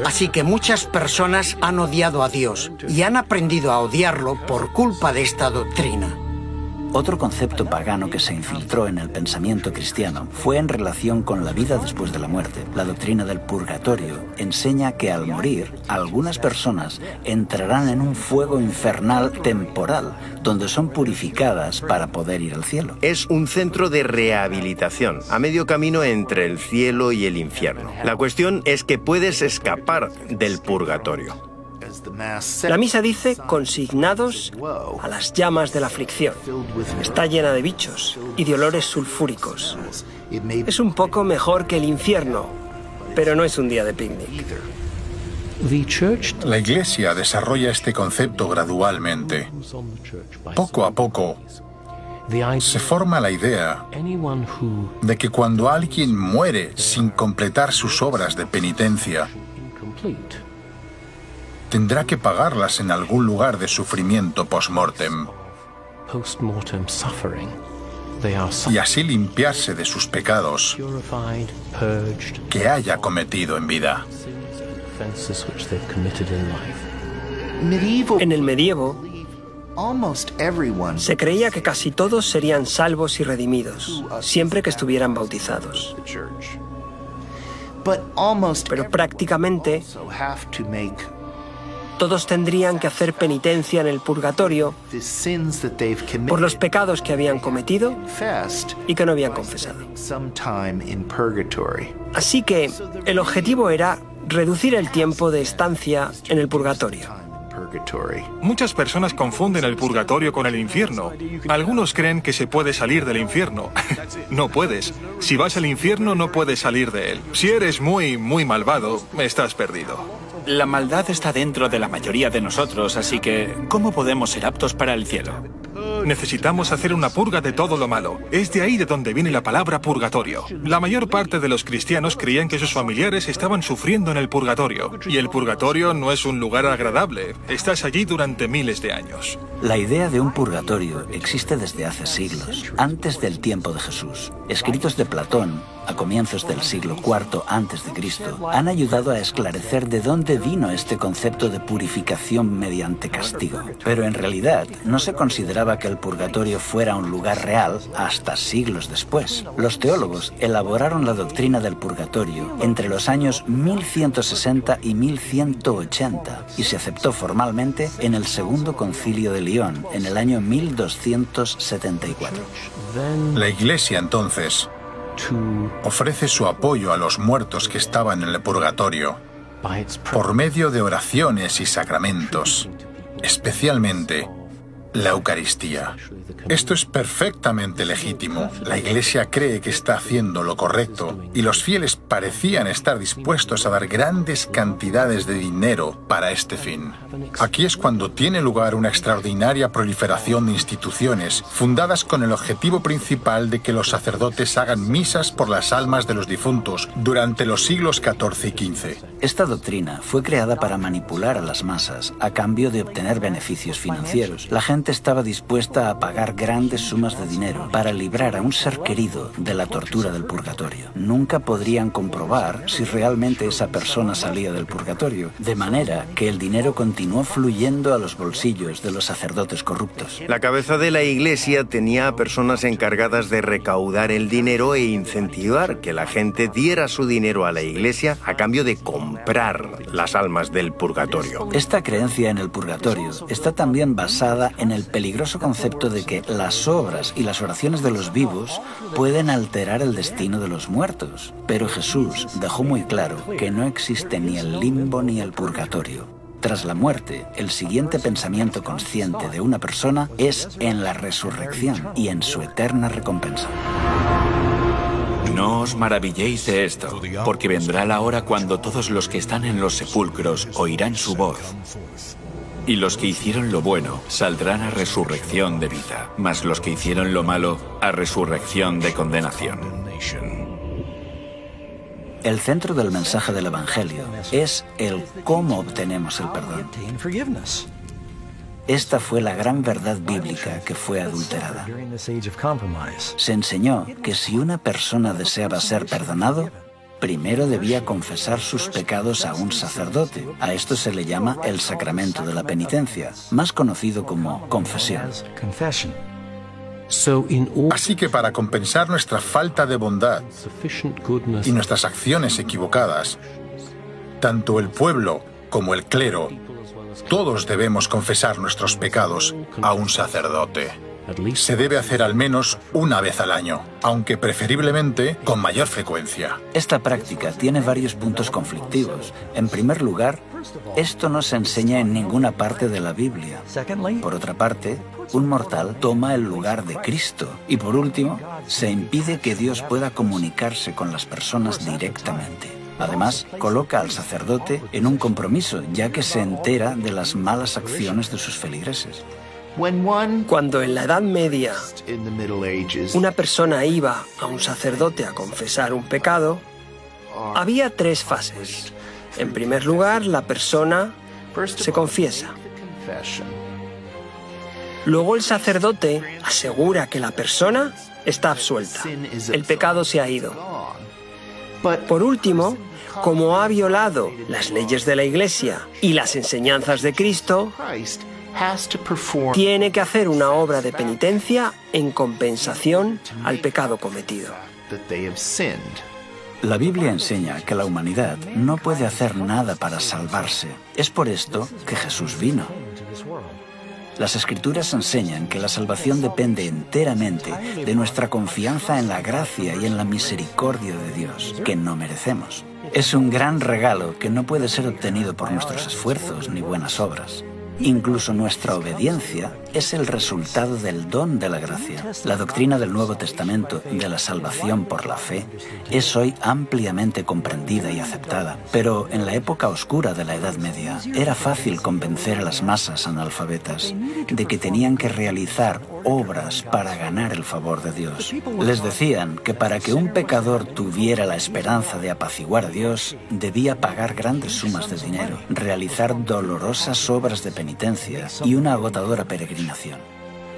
Así que muchas personas han odiado a Dios y han aprendido a odiarlo por culpa de esta doctrina. Otro concepto pagano que se infiltró en el pensamiento cristiano fue en relación con la vida después de la muerte. La doctrina del purgatorio enseña que al morir, algunas personas entrarán en un fuego infernal temporal, donde son purificadas para poder ir al cielo. Es un centro de rehabilitación, a medio camino entre el cielo y el infierno. La cuestión es que puedes escapar del purgatorio. La misa dice consignados a las llamas de la aflicción. Está llena de bichos y de olores sulfúricos. Es un poco mejor que el infierno, pero no es un día de picnic. La Iglesia desarrolla este concepto gradualmente. Poco a poco, se forma la idea de que cuando alguien muere sin completar sus obras de penitencia, tendrá que pagarlas en algún lugar de sufrimiento post-mortem y así limpiarse de sus pecados que haya cometido en vida. En el medievo, se creía que casi todos serían salvos y redimidos, siempre que estuvieran bautizados. Pero prácticamente todos tendrían que hacer penitencia en el purgatorio por los pecados que habían cometido y que no habían confesado. Así que el objetivo era reducir el tiempo de estancia en el purgatorio. Muchas personas confunden el purgatorio con el infierno. Algunos creen que se puede salir del infierno. No puedes. Si vas al infierno no puedes salir de él. Si eres muy malvado, estás perdido. La maldad está dentro de la mayoría de nosotros, así que ¿cómo podemos ser aptos para el cielo? Necesitamos hacer una purga de todo lo malo. Es de ahí de donde viene la palabra purgatorio. La mayor parte de los cristianos creían que sus familiares estaban sufriendo en el purgatorio. Y el purgatorio no es un lugar agradable. Estás allí durante miles de años. La idea de un purgatorio existe desde hace siglos, antes del tiempo de Jesús. Escritos de Platón, a comienzos del siglo IV a.C., han ayudado a esclarecer de dónde vino este concepto de purificación mediante castigo. Pero en realidad no se consideraba que el purgatorio fuera un lugar real hasta siglos después. Los teólogos elaboraron la doctrina del purgatorio entre los años 1160 y 1180 y se aceptó formalmente en el Segundo Concilio de León en el año 1274. La Iglesia entonces ofrece su apoyo a los muertos que estaban en el purgatorio por medio de oraciones y sacramentos, especialmente la Eucaristía. Esto es perfectamente legítimo. La Iglesia cree que está haciendo lo correcto y los fieles parecían estar dispuestos a dar grandes cantidades de dinero para este fin. Aquí es cuando tiene lugar una extraordinaria proliferación de instituciones fundadas con el objetivo principal de que los sacerdotes hagan misas por las almas de los difuntos durante los siglos XIV y XV. Esta doctrina fue creada para manipular a las masas a cambio de obtener beneficios financieros. La gente estaba dispuesta a pagar grandes sumas de dinero para librar a un ser querido de la tortura del purgatorio. Nunca podrían comprobar si realmente esa persona salía del purgatorio, de manera que el dinero continuó fluyendo a los bolsillos de los sacerdotes corruptos. La cabeza de la Iglesia tenía a personas encargadas de recaudar el dinero e incentivar que la gente diera su dinero a la Iglesia a cambio de comprar las almas del purgatorio. Esta creencia en el purgatorio está también basada en el peligroso concepto de que las obras y las oraciones de los vivos pueden alterar el destino de los muertos. Pero Jesús dejó muy claro que no existe ni el limbo ni el purgatorio. Tras la muerte, el siguiente pensamiento consciente de una persona es en la resurrección y en su eterna recompensa. No os maravilléis de esto, porque vendrá la hora cuando todos los que están en los sepulcros oirán su voz. Y los que hicieron lo bueno saldrán a resurrección de vida, mas los que hicieron lo malo a resurrección de condenación. El centro del mensaje del Evangelio es el cómo obtenemos el perdón. Esta fue la gran verdad bíblica que fue adulterada. Se enseñó que si una persona deseaba ser perdonado, primero debía confesar sus pecados a un sacerdote. A esto se le llama el sacramento de la penitencia, más conocido como confesión. Así que para compensar nuestra falta de bondad y nuestras acciones equivocadas, tanto el pueblo como el clero, todos debemos confesar nuestros pecados a un sacerdote. Se debe hacer al menos una vez al año, aunque preferiblemente con mayor frecuencia. Esta práctica tiene varios puntos conflictivos. En primer lugar, esto no se enseña en ninguna parte de la Biblia. Por otra parte, un mortal toma el lugar de Cristo. Y por último, se impide que Dios pueda comunicarse con las personas directamente. Además, coloca al sacerdote en un compromiso, ya que se entera de las malas acciones de sus feligreses. Cuando en la Edad Media una persona iba a un sacerdote a confesar un pecado, había 3 fases. En primer lugar, la persona se confiesa. Luego el sacerdote asegura que la persona está absuelta. El pecado se ha ido. Por último, como ha violado las leyes de la Iglesia y las enseñanzas de Cristo, tiene que hacer una obra de penitencia en compensación al pecado cometido. La Biblia enseña que la humanidad no puede hacer nada para salvarse. Es por esto que Jesús vino. Las Escrituras enseñan que la salvación depende enteramente de nuestra confianza en la gracia y en la misericordia de Dios, que no merecemos. Es un gran regalo que no puede ser obtenido por nuestros esfuerzos ni buenas obras. Incluso nuestra obediencia es el resultado del don de la gracia. La doctrina del Nuevo Testamento de la salvación por la fe es hoy ampliamente comprendida y aceptada, pero en la época oscura de la Edad Media era fácil convencer a las masas analfabetas de que tenían que realizar obras para ganar el favor de Dios. Les decían que para que un pecador tuviera la esperanza de apaciguar a Dios, debía pagar grandes sumas de dinero, realizar dolorosas obras de penitencia y una agotadora peregrinación.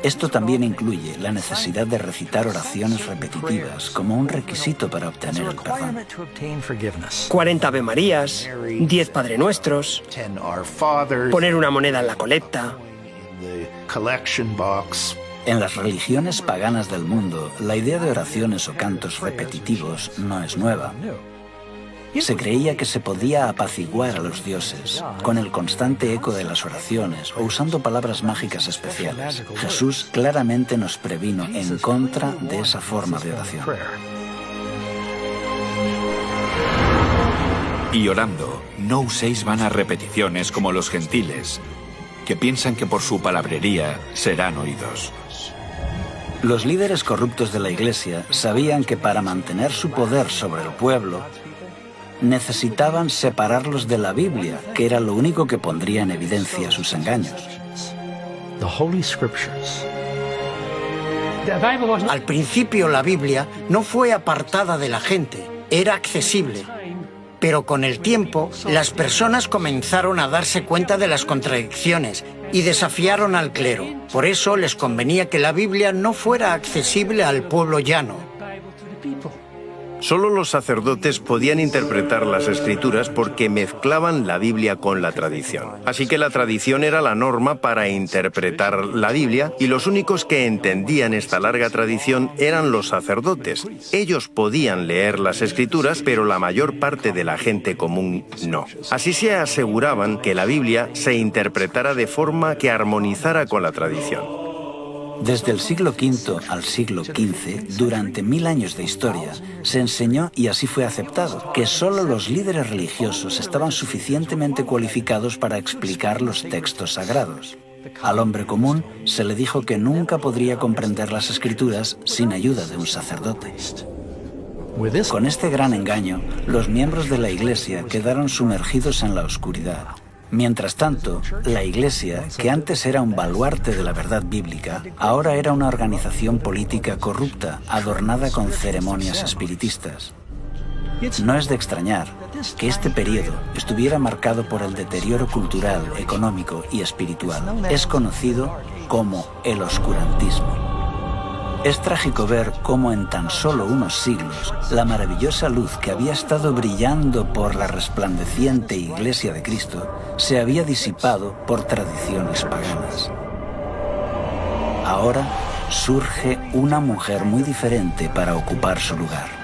Esto también incluye la necesidad de recitar oraciones repetitivas como un requisito para obtener el perdón. 40 Ave Marías, 10 Padre Nuestros, poner una moneda en la colecta. En las religiones paganas del mundo, la idea de oraciones o cantos repetitivos no es nueva. Se creía que se podía apaciguar a los dioses con el constante eco de las oraciones o usando palabras mágicas especiales. Jesús claramente nos previno en contra de esa forma de oración. Y orando, no uséis vanas repeticiones como los gentiles, que piensan que por su palabrería serán oídos. Los líderes corruptos de la Iglesia sabían que para mantener su poder sobre el pueblo, necesitaban separarlos de la Biblia, que era lo único que pondría en evidencia sus engaños. Al principio la Biblia no fue apartada de la gente, era accesible. Pero con el tiempo, las personas comenzaron a darse cuenta de las contradicciones y desafiaron al clero. Por eso les convenía que la Biblia no fuera accesible al pueblo llano. Solo los sacerdotes podían interpretar las escrituras porque mezclaban la Biblia con la tradición. Así que la tradición era la norma para interpretar la Biblia y los únicos que entendían esta larga tradición eran los sacerdotes. Ellos podían leer las escrituras, pero la mayor parte de la gente común no. Así se aseguraban que la Biblia se interpretara de forma que armonizara con la tradición. Desde el siglo V al siglo XV, durante 1000 años de historia, se enseñó, y así fue aceptado, que solo los líderes religiosos estaban suficientemente cualificados para explicar los textos sagrados. Al hombre común se le dijo que nunca podría comprender las escrituras sin ayuda de un sacerdote. Con este gran engaño, los miembros de la Iglesia quedaron sumergidos en la oscuridad. Mientras tanto, la Iglesia, que antes era un baluarte de la verdad bíblica, ahora era una organización política corrupta, adornada con ceremonias espiritistas. No es de extrañar que este periodo estuviera marcado por el deterioro cultural, económico y espiritual. Es conocido como el oscurantismo. Es trágico ver cómo en tan solo unos siglos la maravillosa luz que había estado brillando por la resplandeciente Iglesia de Cristo se había disipado por tradiciones paganas. Ahora surge una mujer muy diferente para ocupar su lugar.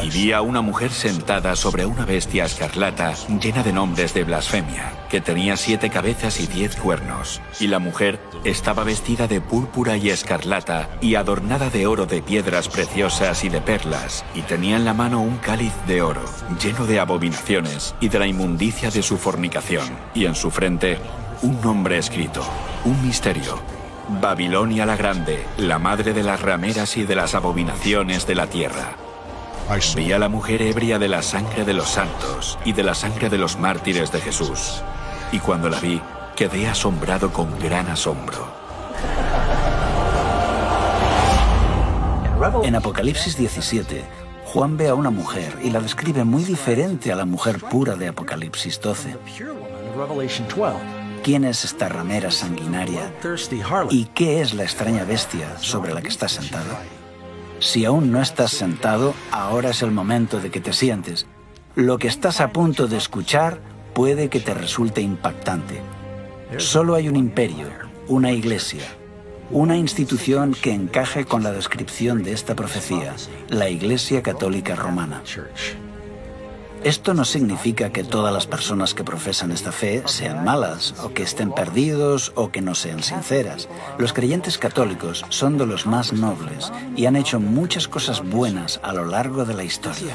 Y vi a una mujer sentada sobre una bestia escarlata llena de nombres de blasfemia, que tenía 7 cabezas y 10 cuernos. Y la mujer estaba vestida de púrpura y escarlata y adornada de oro, de piedras preciosas y de perlas, y tenía en la mano un cáliz de oro, lleno de abominaciones y de la inmundicia de su fornicación, y en su frente un nombre escrito, un misterio: Babilonia la Grande, la madre de las rameras y de las abominaciones de la tierra. Vi a la mujer ebria de la sangre de los santos y de la sangre de los mártires de Jesús. Y cuando la vi, quedé asombrado con gran asombro. En Apocalipsis 17, Juan ve a una mujer y la describe muy diferente a la mujer pura de Apocalipsis 12. ¿Quién es esta ramera sanguinaria? ¿Y qué es la extraña bestia sobre la que está sentado? Si aún no estás sentado, ahora es el momento de que te sientes. Lo que estás a punto de escuchar puede que te resulte impactante. Solo hay un imperio, una iglesia, una institución que encaje con la descripción de esta profecía, la Iglesia Católica Romana. Esto no significa que todas las personas que profesan esta fe sean malas, o que estén perdidos, o que no sean sinceras. Los creyentes católicos son de los más nobles y han hecho muchas cosas buenas a lo largo de la historia.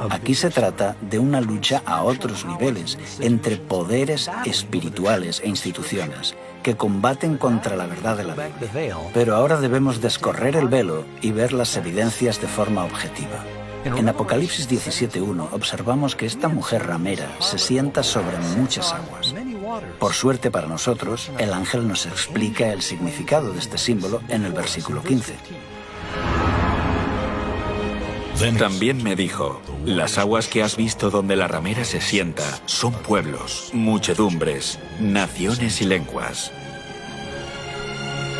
Aquí se trata de una lucha a otros niveles, entre poderes espirituales e instituciones, que combaten contra la verdad de la Biblia. Pero ahora debemos descorrer el velo y ver las evidencias de forma objetiva. En Apocalipsis 17:1 observamos que esta mujer ramera se sienta sobre muchas aguas. Por suerte para nosotros, el ángel nos explica el significado de este símbolo en el versículo 15. También me dijo: las aguas que has visto donde la ramera se sienta son pueblos, muchedumbres, naciones y lenguas.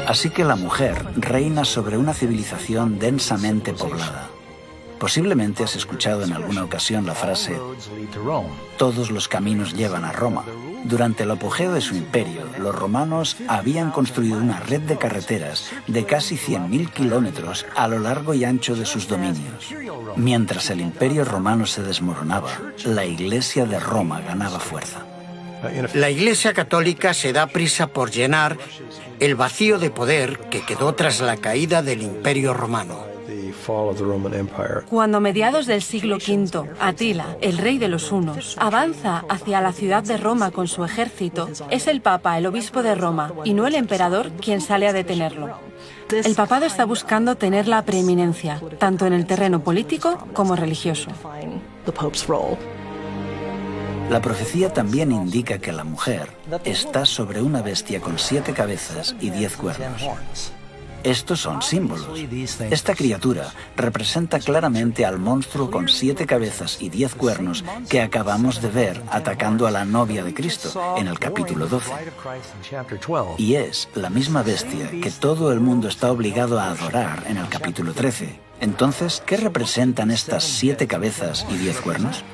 Así que la mujer reina sobre una civilización densamente poblada. Posiblemente has escuchado en alguna ocasión la frase: todos los caminos llevan a Roma. Durante el apogeo de su imperio, los romanos habían construido una red de carreteras de casi 100.000 kilómetros a lo largo y ancho de sus dominios. Mientras el imperio romano se desmoronaba, la Iglesia de Roma ganaba fuerza. La Iglesia Católica se da prisa por llenar el vacío de poder que quedó tras la caída del Imperio Romano. Cuando a mediados del siglo V, Atila, el rey de los hunos, avanza hacia la ciudad de Roma con su ejército, es el Papa, el obispo de Roma, y no el emperador, quien sale a detenerlo. El papado está buscando tener la preeminencia, tanto en el terreno político como religioso. La profecía también indica que la mujer está sobre una bestia con 7 cabezas y 10 cuernos. Estos son símbolos. Esta criatura representa claramente al monstruo con 7 cabezas y 10 cuernos que acabamos de ver atacando a la novia de Cristo en el capítulo 12. Y es la misma bestia que todo el mundo está obligado a adorar en el capítulo 13. Entonces, ¿qué representan estas 7 cabezas y 10 cuernos?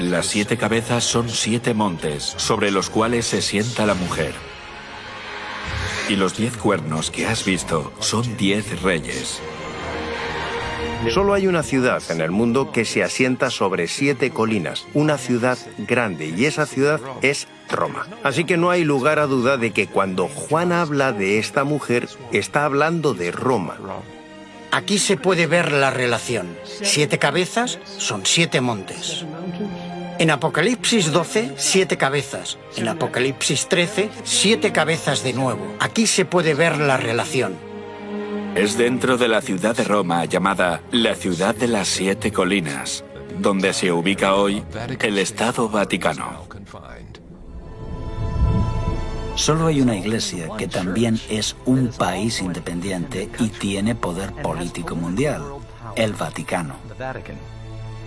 Las 7 cabezas son 7 montes sobre los cuales se sienta la mujer. Y los 10 cuernos que has visto son 10 reyes. Solo hay una ciudad en el mundo que se asienta sobre 7 colinas, una ciudad grande, y esa ciudad es Roma. Así que no hay lugar a duda de que cuando Juan habla de esta mujer, está hablando de Roma. Aquí se puede ver la relación. 7 cabezas son 7 montes. En Apocalipsis 12, 7 cabezas. En Apocalipsis 13, 7 cabezas de nuevo. Aquí se puede ver la relación. Es dentro de la ciudad de Roma llamada la ciudad de las 7 colinas, donde se ubica hoy el Estado Vaticano. Solo hay una iglesia que también es un país independiente y tiene poder político mundial, el Vaticano.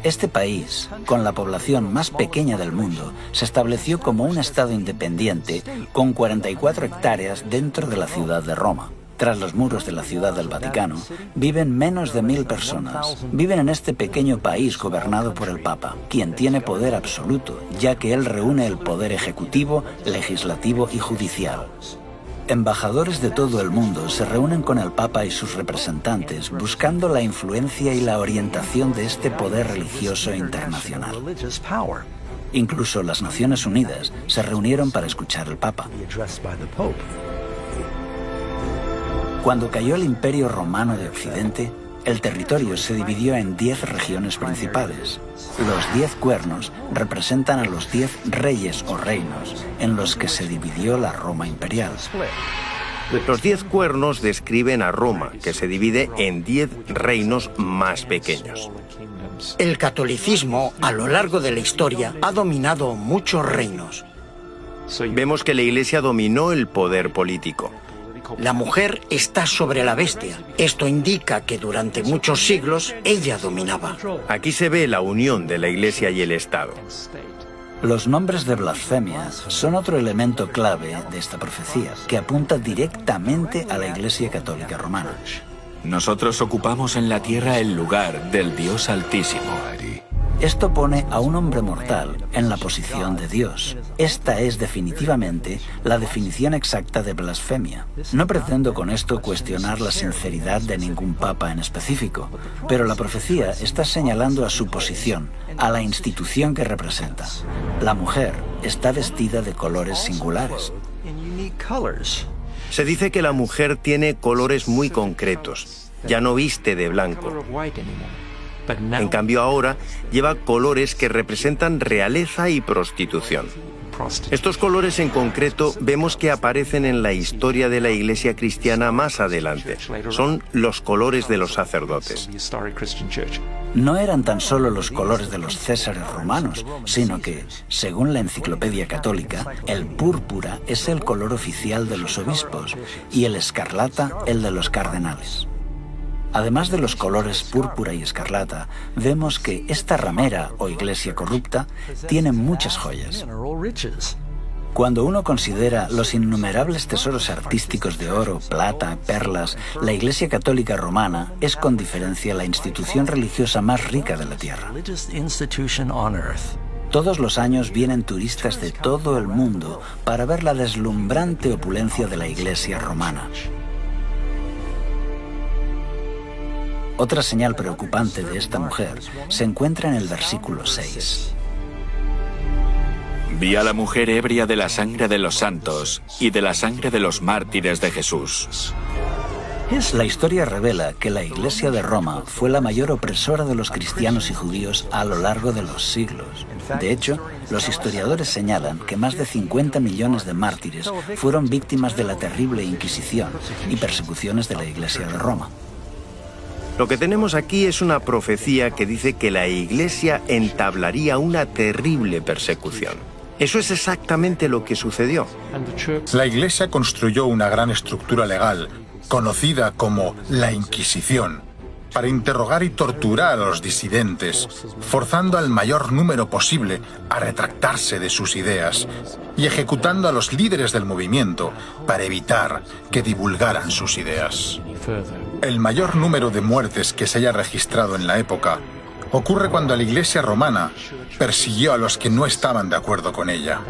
Este país, con la población más pequeña del mundo, se estableció como un estado independiente con 44 hectáreas dentro de la ciudad de Roma. Tras los muros de la ciudad del Vaticano, viven menos de 1000 personas. Viven en este pequeño país gobernado por el Papa, quien tiene poder absoluto, ya que él reúne el poder ejecutivo, legislativo y judicial. Embajadores de todo el mundo se reúnen con el Papa y sus representantes buscando la influencia y la orientación de este poder religioso internacional. Incluso las Naciones Unidas se reunieron para escuchar al Papa. Cuando cayó el Imperio Romano de Occidente, el territorio se dividió en 10 regiones principales. Los 10 cuernos representan a los 10 reyes o reinos en los que se dividió la Roma imperial. Los 10 cuernos describen a Roma, que se divide en 10 reinos más pequeños. El catolicismo, a lo largo de la historia, ha dominado muchos reinos. Vemos que la Iglesia dominó el poder político. La mujer está sobre la bestia. Esto indica que durante muchos siglos ella dominaba. Aquí se ve la unión de la Iglesia y el Estado. Los nombres de blasfemia son otro elemento clave de esta profecía, que apunta directamente a la Iglesia Católica Romana. Nosotros ocupamos en la tierra el lugar del Dios Altísimo. Esto pone a un hombre mortal en la posición de Dios. Esta es definitivamente la definición exacta de blasfemia. No pretendo con esto cuestionar la sinceridad de ningún papa en específico, pero la profecía está señalando a su posición, a la institución que representa. La mujer está vestida de colores singulares. Se dice que la mujer tiene colores muy concretos. Ya no viste de blanco. En cambio ahora lleva colores que representan realeza y prostitución. Estos colores en concreto vemos que aparecen en la historia de la Iglesia cristiana más adelante. Son los colores de los sacerdotes. No eran tan solo los colores de los césares romanos, sino que, según la Enciclopedia Católica, el púrpura es el color oficial de los obispos y el escarlata el de los cardenales. Además de los colores púrpura y escarlata, vemos que esta ramera o iglesia corrupta tiene muchas joyas. Cuando uno considera los innumerables tesoros artísticos de oro, plata, perlas, la Iglesia Católica Romana es con diferencia la institución religiosa más rica de la tierra. Todos los años vienen turistas de todo el mundo para ver la deslumbrante opulencia de la Iglesia romana. Otra señal preocupante de esta mujer se encuentra en el versículo 6. Vi a la mujer ebria de la sangre de los santos y de la sangre de los mártires de Jesús. La historia revela que la Iglesia de Roma fue la mayor opresora de los cristianos y judíos a lo largo de los siglos. De hecho, los historiadores señalan que más de 50 millones de mártires fueron víctimas de la terrible Inquisición y persecuciones de la Iglesia de Roma. Lo que tenemos aquí es una profecía que dice que la Iglesia entablaría una terrible persecución. Eso es exactamente lo que sucedió. La Iglesia construyó una gran estructura legal, conocida como la Inquisición, para interrogar y torturar a los disidentes, forzando al mayor número posible a retractarse de sus ideas y ejecutando a los líderes del movimiento para evitar que divulgaran sus ideas. El mayor número de muertes que se haya registrado en la época ocurre cuando la Iglesia romana persiguió a los que no estaban de acuerdo con ella.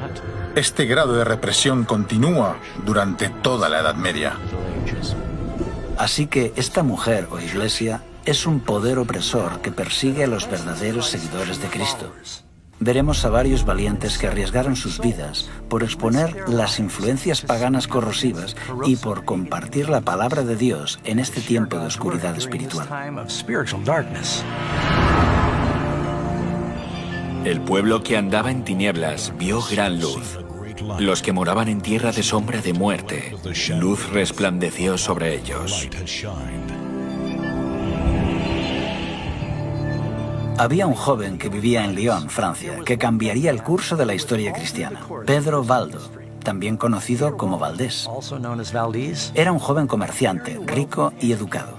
Este grado de represión continúa durante toda la Edad Media. Así que esta mujer o iglesia es un poder opresor que persigue a los verdaderos seguidores de Cristo. Veremos a varios valientes que arriesgaron sus vidas por exponer las influencias paganas corrosivas y por compartir la palabra de Dios en este tiempo de oscuridad espiritual. El pueblo que andaba en tinieblas vio gran luz. Los que moraban en tierra de sombra de muerte, luz resplandeció sobre ellos. Había un joven que vivía en Lyon, Francia, que cambiaría el curso de la historia cristiana. Pedro Valdo, también conocido como Valdés. Era un joven comerciante, rico y educado.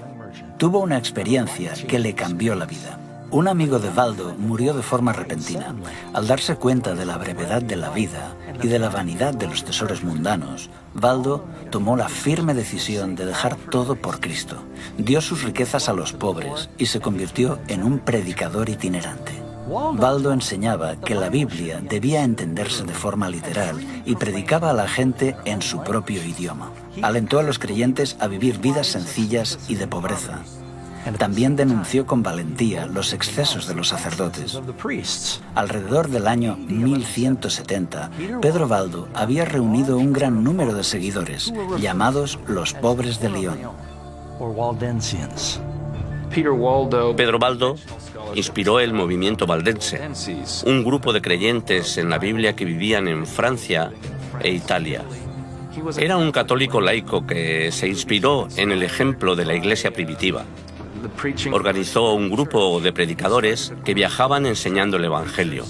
Tuvo una experiencia que le cambió la vida. Un amigo de Valdo murió de forma repentina. Al darse cuenta de la brevedad de la vida y de la vanidad de los tesoros mundanos, Valdo tomó la firme decisión de dejar todo por Cristo. Dio sus riquezas a los pobres y se convirtió en un predicador itinerante. Valdo enseñaba que la Biblia debía entenderse de forma literal y predicaba a la gente en su propio idioma. Alentó a los creyentes a vivir vidas sencillas y de pobreza. También denunció con valentía los excesos de los sacerdotes. Alrededor del año 1170, Pedro Valdo había reunido un gran número de seguidores, llamados los pobres de Lyon. Pedro Valdo inspiró el movimiento valdense, un grupo de creyentes en la Biblia que vivían en Francia e Italia. Era un católico laico que se inspiró en el ejemplo de la iglesia primitiva. Organizó un grupo de predicadores que viajaban enseñando el Evangelio.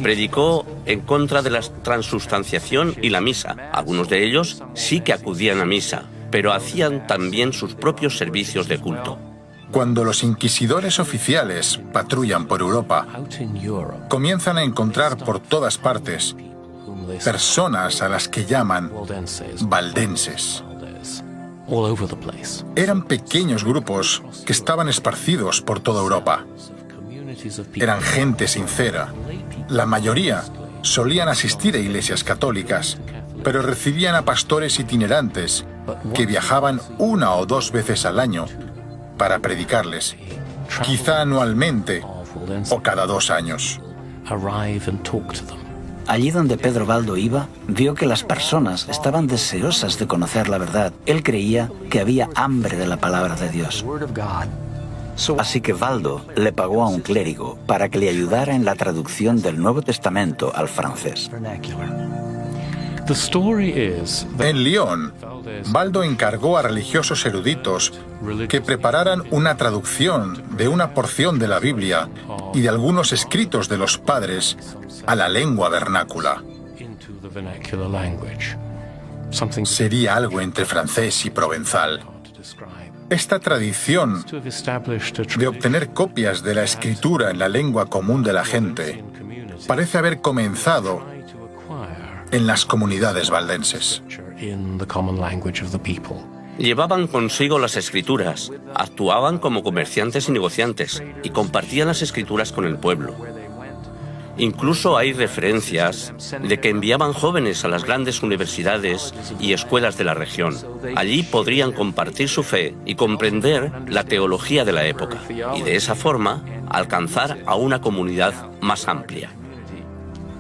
Predicó en contra de la transustanciación y la misa. Algunos de ellos sí que acudían a misa, pero hacían también sus propios servicios de culto. Cuando los inquisidores oficiales patrullan por Europa, comienzan a encontrar por todas partes personas a las que llaman valdenses. Eran pequeños grupos que estaban esparcidos por toda Europa. Eran gente sincera. La mayoría solían asistir a iglesias católicas, pero recibían a pastores itinerantes que viajaban 1 o 2 veces al año para predicarles, quizá anualmente o cada 2 años. Allí donde Pedro Valdo iba, vio que las personas estaban deseosas de conocer la verdad. Él creía que había hambre de la palabra de Dios. Así que Valdo le pagó a un clérigo para que le ayudara en la traducción del Nuevo Testamento al francés. En Lyon, Valdo encargó a religiosos eruditos que prepararan una traducción de una porción de la Biblia y de algunos escritos de los padres a la lengua vernácula. Sería algo entre francés y provenzal. Esta tradición de obtener copias de la escritura en la lengua común de la gente parece haber comenzado en las comunidades valdenses. Llevaban consigo las escrituras, actuaban como comerciantes y negociantes y compartían las escrituras con el pueblo. Incluso hay referencias de que enviaban jóvenes a las grandes universidades y escuelas de la región. Allí podrían compartir su fe y comprender la teología de la época y de esa forma alcanzar a una comunidad más amplia.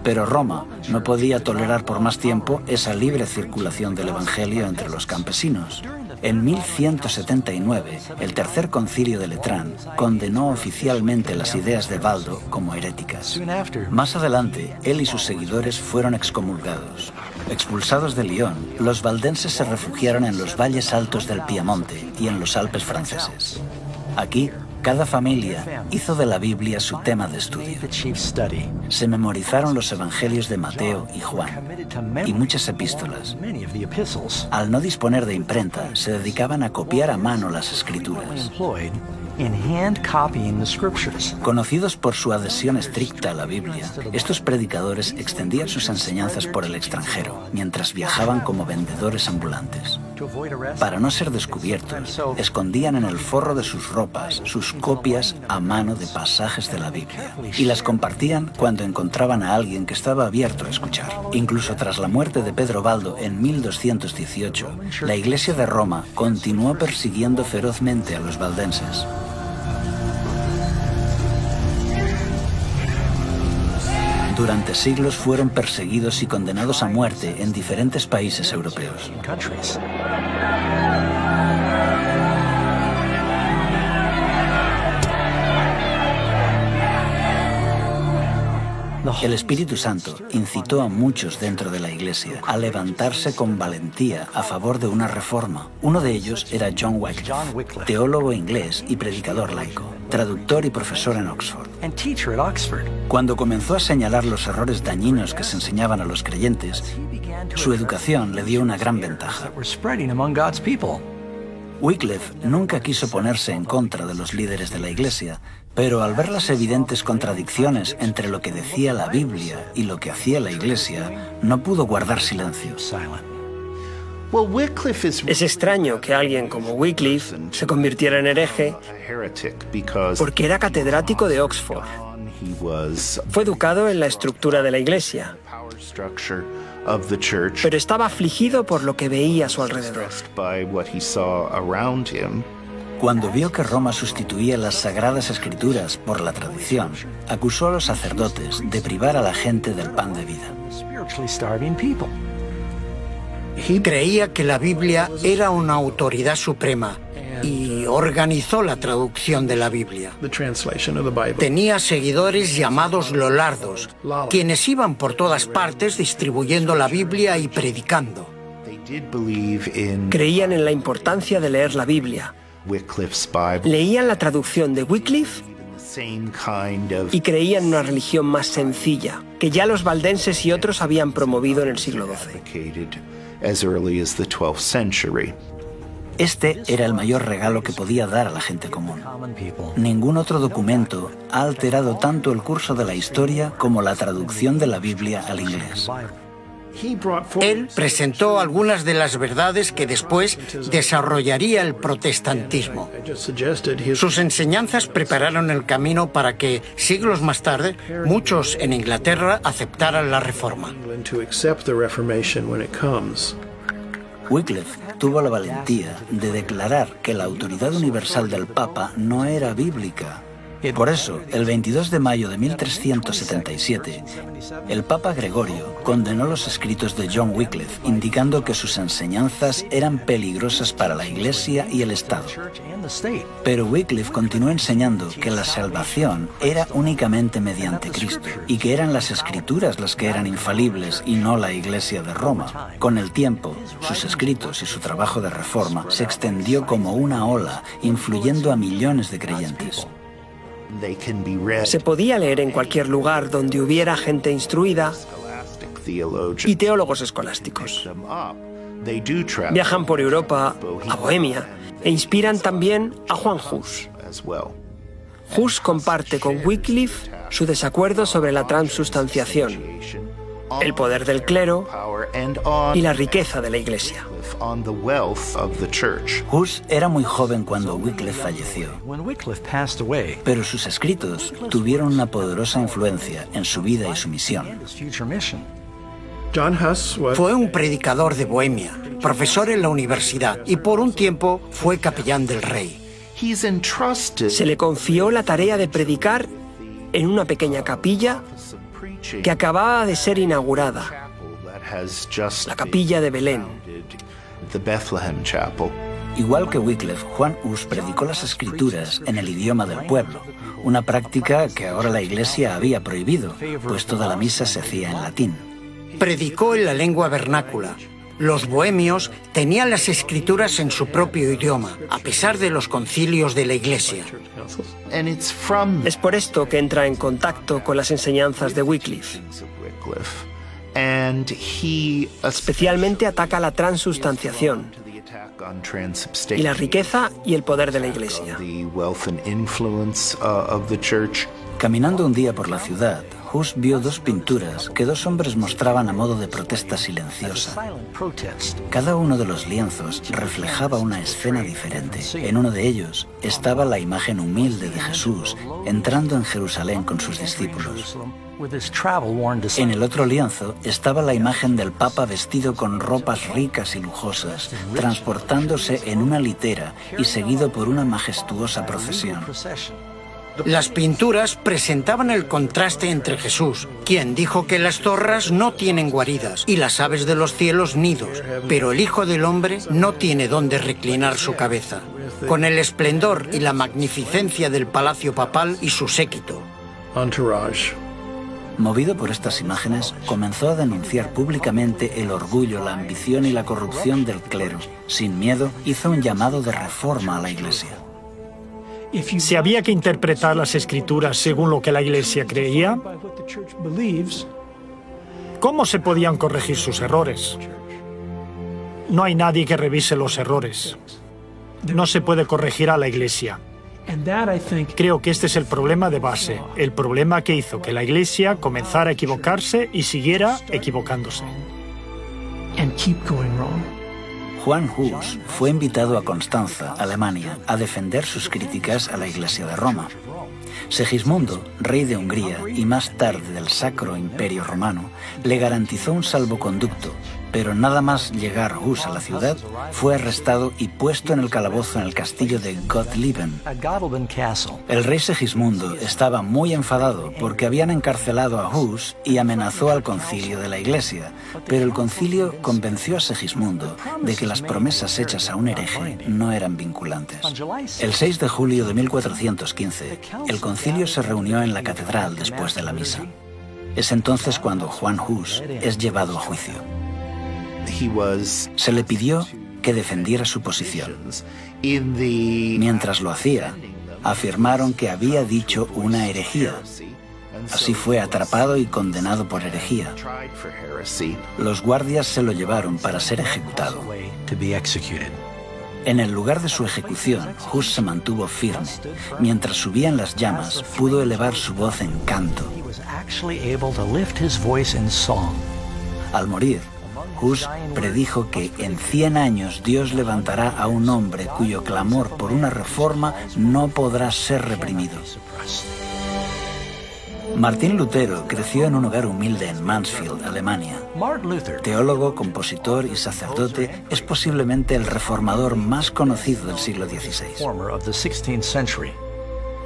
Pero Roma no podía tolerar por más tiempo esa libre circulación del Evangelio entre los campesinos. En 1179, el Tercer Concilio de Letrán condenó oficialmente las ideas de Valdo como heréticas. Más adelante, él y sus seguidores fueron excomulgados. Expulsados de Lyon, los valdenses se refugiaron en los valles altos del Piamonte y en los Alpes franceses. Aquí, Cada familia hizo de la Biblia su tema de estudio. Se memorizaron los evangelios de Mateo y Juan y muchas epístolas. Al no disponer de imprenta, se dedicaban a copiar a mano las escrituras. Conocidos por su adhesión estricta a la Biblia, estos predicadores extendían sus enseñanzas por el extranjero, mientras viajaban como vendedores ambulantes. Para no ser descubiertos, escondían en el forro de sus ropas sus copias a mano de pasajes de la Biblia y las compartían cuando encontraban a alguien que estaba abierto a escuchar. Incluso tras la muerte de Pedro Baldo en 1218, la Iglesia de Roma continuó persiguiendo ferozmente a los valdenses. Durante siglos fueron perseguidos y condenados a muerte en diferentes países europeos. El Espíritu Santo incitó a muchos dentro de la Iglesia a levantarse con valentía a favor de una reforma. Uno de ellos era John Wycliffe, teólogo inglés y predicador laico, traductor y profesor en Oxford. Cuando comenzó a señalar los errores dañinos que se enseñaban a los creyentes, su educación le dio una gran ventaja. Wycliffe nunca quiso ponerse en contra de los líderes de la Iglesia, pero al ver las evidentes contradicciones entre lo que decía la Biblia y lo que hacía la Iglesia, no pudo guardar silencio. Es extraño que alguien como Wycliffe se convirtiera en hereje porque era catedrático de Oxford. Fue educado en la estructura de la Iglesia, pero estaba afligido por lo que veía a su alrededor. Cuando vio que Roma sustituía las Sagradas Escrituras por la tradición, acusó a los sacerdotes de privar a la gente del pan de vida. Creía que la Biblia era una autoridad suprema y organizó la traducción de la Biblia. Tenía seguidores llamados lollardos, quienes iban por todas partes distribuyendo la Biblia y predicando. Creían en la importancia de leer la Biblia. Leían la traducción de Wycliffe y creían en una religión más sencilla, que ya los valdenses y otros habían promovido en el siglo XII. Este era el mayor regalo que podía dar a la gente común. Ningún otro documento ha alterado tanto el curso de la historia como la traducción de la Biblia al inglés. Él presentó algunas de las verdades que después desarrollaría el protestantismo. Sus enseñanzas prepararon el camino para que, siglos más tarde, muchos en Inglaterra aceptaran la Reforma. Wycliffe tuvo la valentía de declarar que la autoridad universal del Papa no era bíblica. Por eso, el 22 de mayo de 1377, el Papa Gregorio condenó los escritos de John Wycliffe, indicando que sus enseñanzas eran peligrosas para la Iglesia y el Estado. Pero Wycliffe continuó enseñando que la salvación era únicamente mediante Cristo y que eran las Escrituras las que eran infalibles y no la Iglesia de Roma. Con el tiempo, sus escritos y su trabajo de reforma se extendió como una ola, influyendo a millones de creyentes. Se podía leer en cualquier lugar donde hubiera gente instruida y teólogos escolásticos. Viajan por Europa, a Bohemia, e inspiran también a Juan Hus. Hus comparte con Wycliffe su desacuerdo sobre la transubstanciación, el poder del clero y la riqueza de la Iglesia. Hus era muy joven cuando Wycliffe falleció, pero sus escritos tuvieron una poderosa influencia en su vida y su misión. Fue un predicador de Bohemia, profesor en la universidad y por un tiempo fue capellán del rey. Se le confió la tarea de predicar en una pequeña capilla que acababa de ser inaugurada, la capilla de Belén. Igual que Wycliffe, Juan Hus predicó las Escrituras en el idioma del pueblo, una práctica que ahora la Iglesia había prohibido, pues toda la misa se hacía en latín. Predicó en la lengua vernácula, Los bohemios tenían las escrituras en su propio idioma, a pesar de los concilios de la Iglesia. Es por esto que entra en contacto con las enseñanzas de Wycliffe. Especialmente ataca la transustanciación y la riqueza y el poder de la Iglesia. Caminando un día por la ciudad, Hus vio dos pinturas que dos hombres mostraban a modo de protesta silenciosa. Cada uno de los lienzos reflejaba una escena diferente. En uno de ellos estaba la imagen humilde de Jesús entrando en Jerusalén con sus discípulos. En el otro lienzo estaba la imagen del Papa vestido con ropas ricas y lujosas, transportándose en una litera y seguido por una majestuosa procesión. Las pinturas presentaban el contraste entre Jesús, quien dijo que las zorras no tienen guaridas y las aves de los cielos nidos, pero el Hijo del Hombre no tiene dónde reclinar su cabeza, con el esplendor y la magnificencia del palacio papal y su séquito. Movido por estas imágenes, comenzó a denunciar públicamente el orgullo, la ambición y la corrupción del clero. Sin miedo, hizo un llamado de reforma a la Iglesia. Si había que interpretar las Escrituras según lo que la Iglesia creía, ¿cómo se podían corregir sus errores? No hay nadie que revise los errores. No se puede corregir a la Iglesia. Creo que este es el problema de base, el problema que hizo que la Iglesia comenzara a equivocarse y siguiera equivocándose. Juan Hus fue invitado a Constanza, Alemania, a defender sus críticas a la Iglesia de Roma. Segismundo, rey de Hungría y más tarde del Sacro Imperio Romano, le garantizó un salvoconducto, pero nada más llegar Hus a la ciudad, fue arrestado y puesto en el calabozo en el castillo de Gottlieben. El rey Segismundo estaba muy enfadado porque habían encarcelado a Hus y amenazó al concilio de la Iglesia, pero el concilio convenció a Segismundo de que las promesas hechas a un hereje no eran vinculantes. El 6 de julio de 1415, el concilio se reunió en la catedral después de la misa. Es entonces cuando Juan Hus es llevado a juicio. Se le pidió que defendiera su posición. Mientras lo hacía, afirmaron que había dicho una herejía. Así fue atrapado y condenado por herejía. Los guardias se lo llevaron para ser ejecutado. En el lugar de su ejecución, Hus se mantuvo firme. Mientras subían las llamas, pudo elevar su voz en canto. Al morir, Hus predijo que en 100 años Dios levantará a un hombre cuyo clamor por una reforma no podrá ser reprimido. Martín Lutero creció en un hogar humilde en Mansfield, Alemania. Teólogo, compositor y sacerdote, es posiblemente el reformador más conocido del siglo XVI.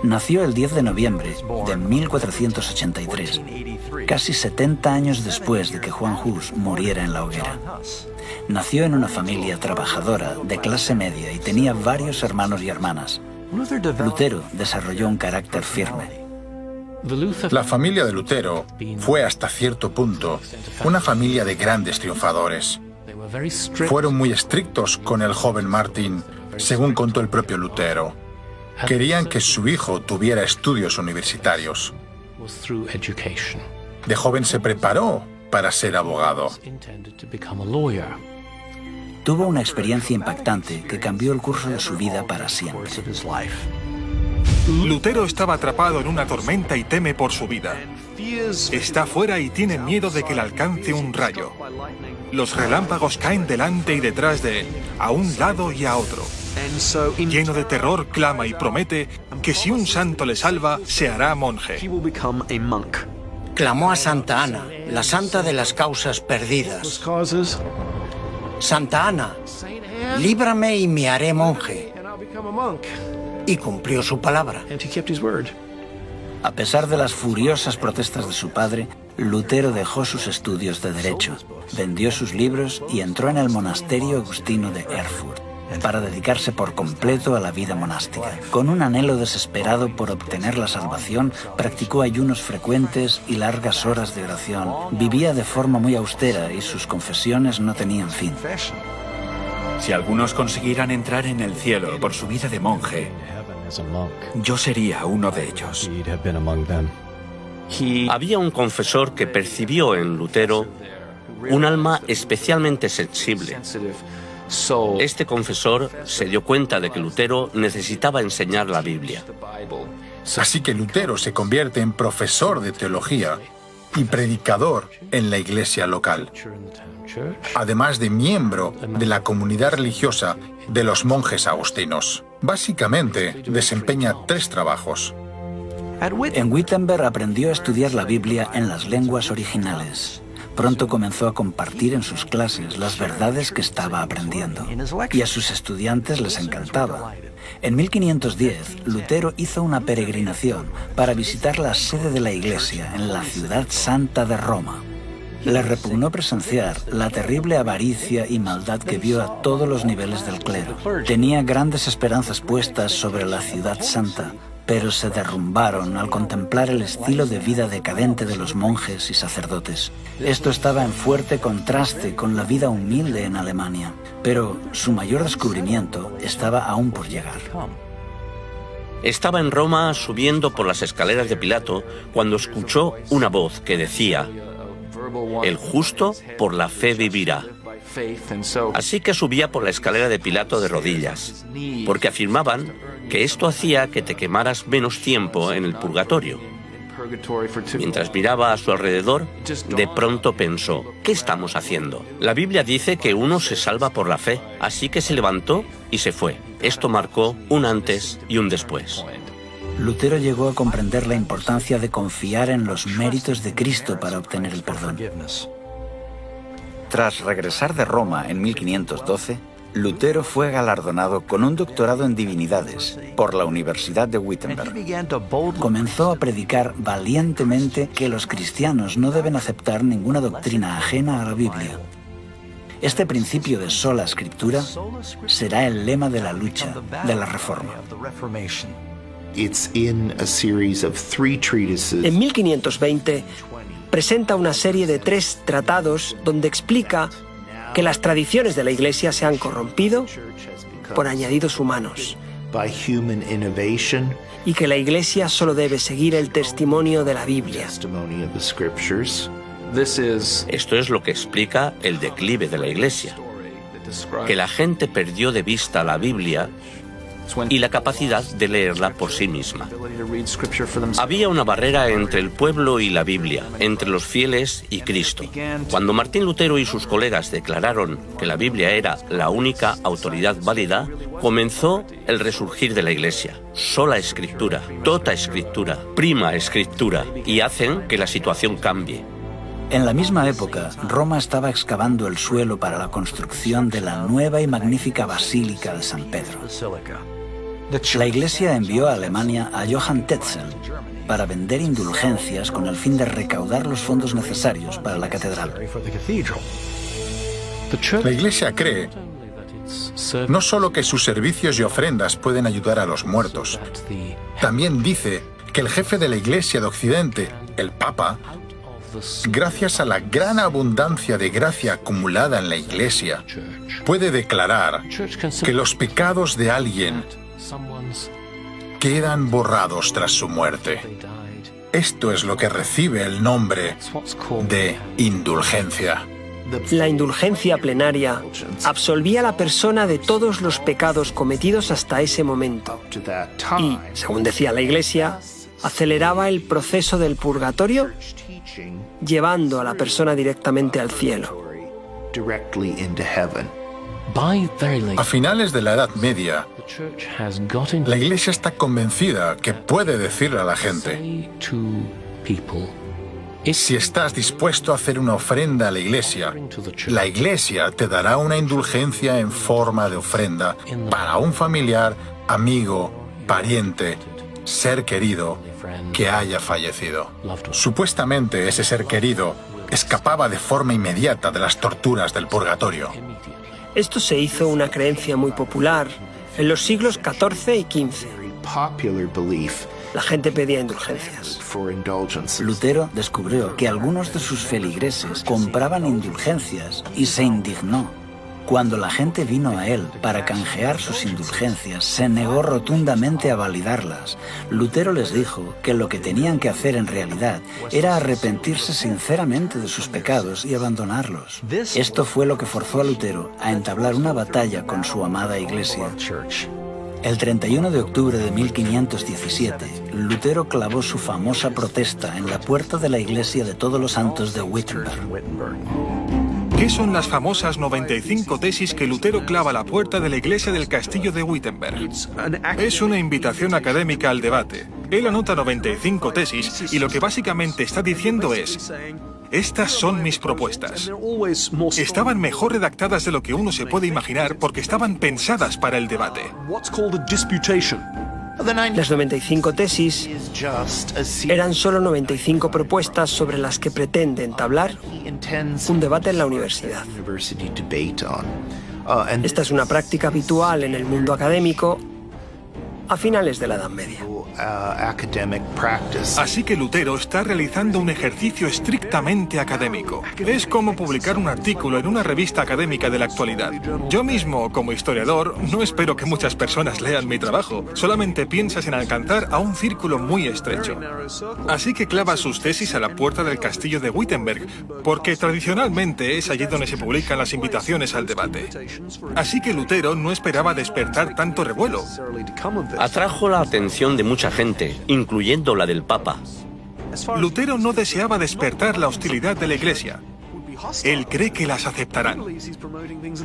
Nació el 10 de noviembre de 1483, casi 70 años después de que Juan Hus muriera en la hoguera. Nació en una familia trabajadora de clase media y tenía varios hermanos y hermanas. Lutero desarrolló un carácter firme. La familia de Lutero fue hasta cierto punto una familia de grandes triunfadores. Fueron muy estrictos con el joven Martín, según contó el propio Lutero. Querían que su hijo tuviera estudios universitarios. De joven se preparó para ser abogado. Tuvo una experiencia impactante que cambió el curso de su vida para siempre. Lutero estaba atrapado en una tormenta y teme por su vida. Está fuera y tiene miedo de que le alcance un rayo. Los relámpagos caen delante y detrás de él, a un lado y a otro. Lleno de terror, clama y promete que si un santo le salva, se hará monje. Clamó a Santa Ana, la santa de las causas perdidas. Santa Ana, líbrame y me haré monje. Y cumplió su palabra. A pesar de las furiosas protestas de su padre, Lutero dejó sus estudios de Derecho, vendió sus libros y entró en el monasterio agustino de Erfurt. para dedicarse por completo a la vida monástica. Con un anhelo desesperado por obtener la salvación, practicó ayunos frecuentes y largas horas de oración. Vivía de forma muy austera y sus confesiones no tenían fin. Si algunos consiguieran entrar en el cielo por su vida de monje, yo sería uno de ellos. Había un confesor que percibió en Lutero un alma especialmente sensible. Este confesor se dio cuenta de que Lutero necesitaba enseñar la Biblia. Así que Lutero se convierte en profesor de teología y predicador en la iglesia local, además de miembro de la comunidad religiosa de los monjes agustinos. Básicamente, desempeña 3 trabajos. En Wittenberg aprendió a estudiar la Biblia en las lenguas originales. Pronto comenzó a compartir en sus clases las verdades que estaba aprendiendo, y a sus estudiantes les encantaba. En 1510, Lutero hizo una peregrinación para visitar la sede de la Iglesia en la ciudad santa de Roma. Le repugnó presenciar la terrible avaricia y maldad que vio a todos los niveles del clero. Tenía grandes esperanzas puestas sobre la ciudad santa, pero se derrumbaron al contemplar el estilo de vida decadente de los monjes y sacerdotes. Esto estaba en fuerte contraste con la vida humilde en Alemania, pero su mayor descubrimiento estaba aún por llegar. Estaba en Roma subiendo por las escaleras de Pilato cuando escuchó una voz que decía: «El justo por la fe vivirá». Así que subía por la escalera de Pilato de rodillas, porque afirmaban que esto hacía que te quemaras menos tiempo en el purgatorio. Mientras miraba a su alrededor, de pronto pensó: ¿qué estamos haciendo? La Biblia dice que uno se salva por la fe, así que se levantó y se fue. Esto marcó un antes y un después. Lutero llegó a comprender la importancia de confiar en los méritos de Cristo para obtener el perdón. Tras regresar de Roma en 1512, Lutero fue galardonado con un doctorado en divinidades por la Universidad de Wittenberg. Comenzó a predicar valientemente que los cristianos no deben aceptar ninguna doctrina ajena a la Biblia. Este principio de sola escritura será el lema de la lucha de la Reforma. En 1520 presenta una serie de 3 tratados donde explica que las tradiciones de la Iglesia se han corrompido por añadidos humanos y que la Iglesia solo debe seguir el testimonio de la Biblia. Esto es lo que explica el declive de la Iglesia, que la gente perdió de vista la Biblia y la capacidad de leerla por sí misma. Había una barrera entre el pueblo y la Biblia, entre los fieles y Cristo. Cuando Martín Lutero y sus colegas declararon que la Biblia era la única autoridad válida, comenzó el resurgir de la Iglesia. Sola escritura, tota escritura, prima escritura, y hacen que la situación cambie. En la misma época, Roma estaba excavando el suelo para la construcción de la nueva y magnífica Basílica de San Pedro. La Iglesia envió a Alemania a Johann Tetzel para vender indulgencias con el fin de recaudar los fondos necesarios para la catedral. La Iglesia cree no solo que sus servicios y ofrendas pueden ayudar a los muertos, también dice que el jefe de la Iglesia de Occidente, el Papa, gracias a la gran abundancia de gracia acumulada en la Iglesia, puede declarar que los pecados de alguien quedan borrados tras su muerte. Esto es lo que recibe el nombre de indulgencia. La indulgencia plenaria absolvía a la persona de todos los pecados cometidos hasta ese momento y, según decía la Iglesia, aceleraba el proceso del purgatorio, llevando a la persona directamente al cielo. A finales de la Edad Media, la Iglesia está convencida que puede decirle a la gente: si estás dispuesto a hacer una ofrenda a la Iglesia te dará una indulgencia en forma de ofrenda para un familiar, amigo, pariente, ser querido que haya fallecido. Supuestamente ese ser querido escapaba de forma inmediata de las torturas del purgatorio. Esto se hizo una creencia muy popular en los siglos XIV y XV. La gente pedía indulgencias. Lutero descubrió que algunos de sus feligreses compraban indulgencias y se indignó. Cuando la gente vino a él para canjear sus indulgencias, se negó rotundamente a validarlas. Lutero les dijo que lo que tenían que hacer en realidad era arrepentirse sinceramente de sus pecados y abandonarlos. Esto fue lo que forzó a Lutero a entablar una batalla con su amada Iglesia. El 31 de octubre de 1517, Lutero clavó su famosa protesta en la puerta de la iglesia de Todos los Santos de Wittenberg. ¿Qué son las famosas 95 tesis que Lutero clava a la puerta de la iglesia del castillo de Wittenberg? Es una invitación académica al debate. Él anota 95 tesis y lo que básicamente está diciendo es: estas son mis propuestas. Estaban mejor redactadas de lo que uno se puede imaginar porque estaban pensadas para el debate. Las 95 tesis eran solo 95 propuestas sobre las que pretende entablar un debate en la universidad. Esta es una práctica habitual en el mundo académico a finales de la Edad Media. Así que Lutero está realizando un ejercicio estrictamente académico. Es como publicar un artículo en una revista académica de la actualidad. Yo mismo, como historiador, no espero que muchas personas lean mi trabajo. Solamente piensas en alcanzar a un círculo muy estrecho. Así que clava sus tesis a la puerta del castillo de Wittenberg, porque tradicionalmente es allí donde se publican las invitaciones al debate. Así que Lutero no esperaba despertar tanto revuelo. Atrajo la atención de mucha gente, incluyendo la del Papa. Lutero no deseaba despertar la hostilidad de la Iglesia. Él cree que las aceptarán.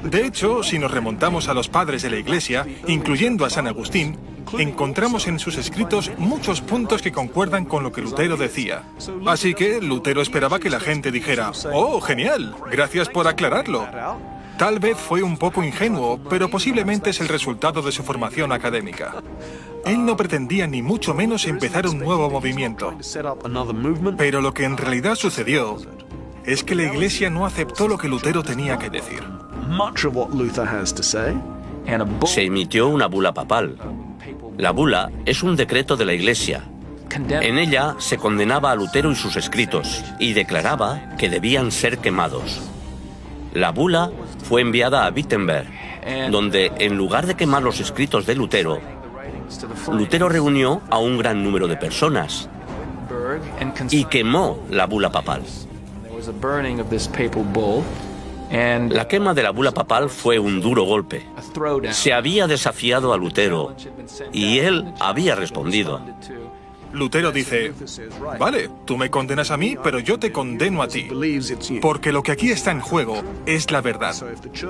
De hecho, si nos remontamos a los padres de la Iglesia, incluyendo a San Agustín, encontramos en sus escritos muchos puntos que concuerdan con lo que Lutero decía. Así que Lutero esperaba que la gente dijera: «Oh, genial, gracias por aclararlo». Tal vez fue un poco ingenuo, pero posiblemente es el resultado de su formación académica. Él no pretendía ni mucho menos empezar un nuevo movimiento. Pero lo que en realidad sucedió es que la Iglesia no aceptó lo que Lutero tenía que decir. Se emitió una bula papal. La bula es un decreto de la Iglesia. En ella se condenaba a Lutero y sus escritos y declaraba que debían ser quemados. La bula fue enviada a Wittenberg, donde, en lugar de quemar los escritos de Lutero, Lutero reunió a un gran número de personas y quemó la bula papal. La quema de la bula papal fue un duro golpe. Se había desafiado a Lutero y él había respondido. Lutero dice: «Vale, tú me condenas a mí, pero yo te condeno a ti, porque lo que aquí está en juego es la verdad.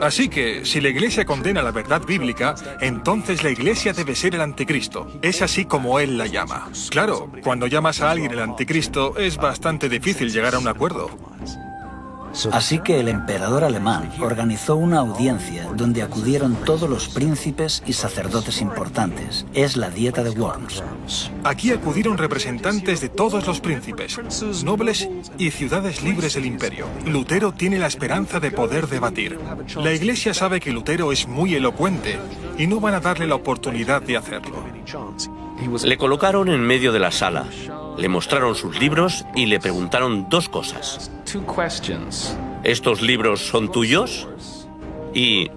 Así que, si la Iglesia condena la verdad bíblica, entonces la Iglesia debe ser el anticristo. Es así como él la llama». Claro, cuando llamas a alguien el anticristo, es bastante difícil llegar a un acuerdo. Así que el emperador alemán organizó una audiencia donde acudieron todos los príncipes y sacerdotes importantes. Es la Dieta de Worms. Aquí acudieron representantes de todos los príncipes, nobles y ciudades libres del imperio. Lutero tiene la esperanza de poder debatir. La Iglesia sabe que Lutero es muy elocuente y no van a darle la oportunidad de hacerlo. Le colocaron en medio de la sala, le mostraron sus libros y le preguntaron dos cosas. ¿Estos libros son tuyos? ¿Y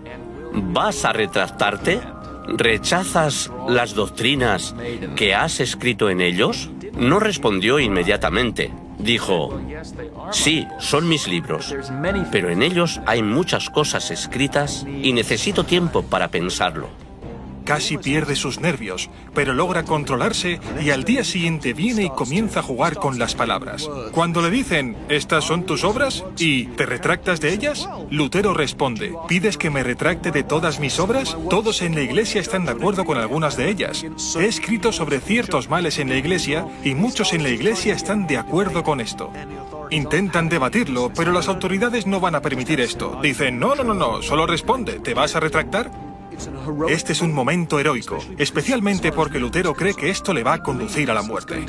vas a retractarte? ¿Rechazas las doctrinas que has escrito en ellos? No respondió inmediatamente. Dijo: sí, son mis libros, pero en ellos hay muchas cosas escritas y necesito tiempo para pensarlo. Casi pierde sus nervios, pero logra controlarse y al día siguiente viene y comienza a jugar con las palabras. Cuando le dicen: «¿Estas son tus obras?» y «¿te retractas de ellas?», Lutero responde: «¿Pides que me retracte de todas mis obras? Todos en la Iglesia están de acuerdo con algunas de ellas. He escrito sobre ciertos males en la Iglesia y muchos en la Iglesia están de acuerdo con esto». Intentan debatirlo, pero las autoridades no van a permitir esto. Dicen: no, solo responde, ¿te vas a retractar? Este es un momento heroico, especialmente porque Lutero cree que esto le va a conducir a la muerte.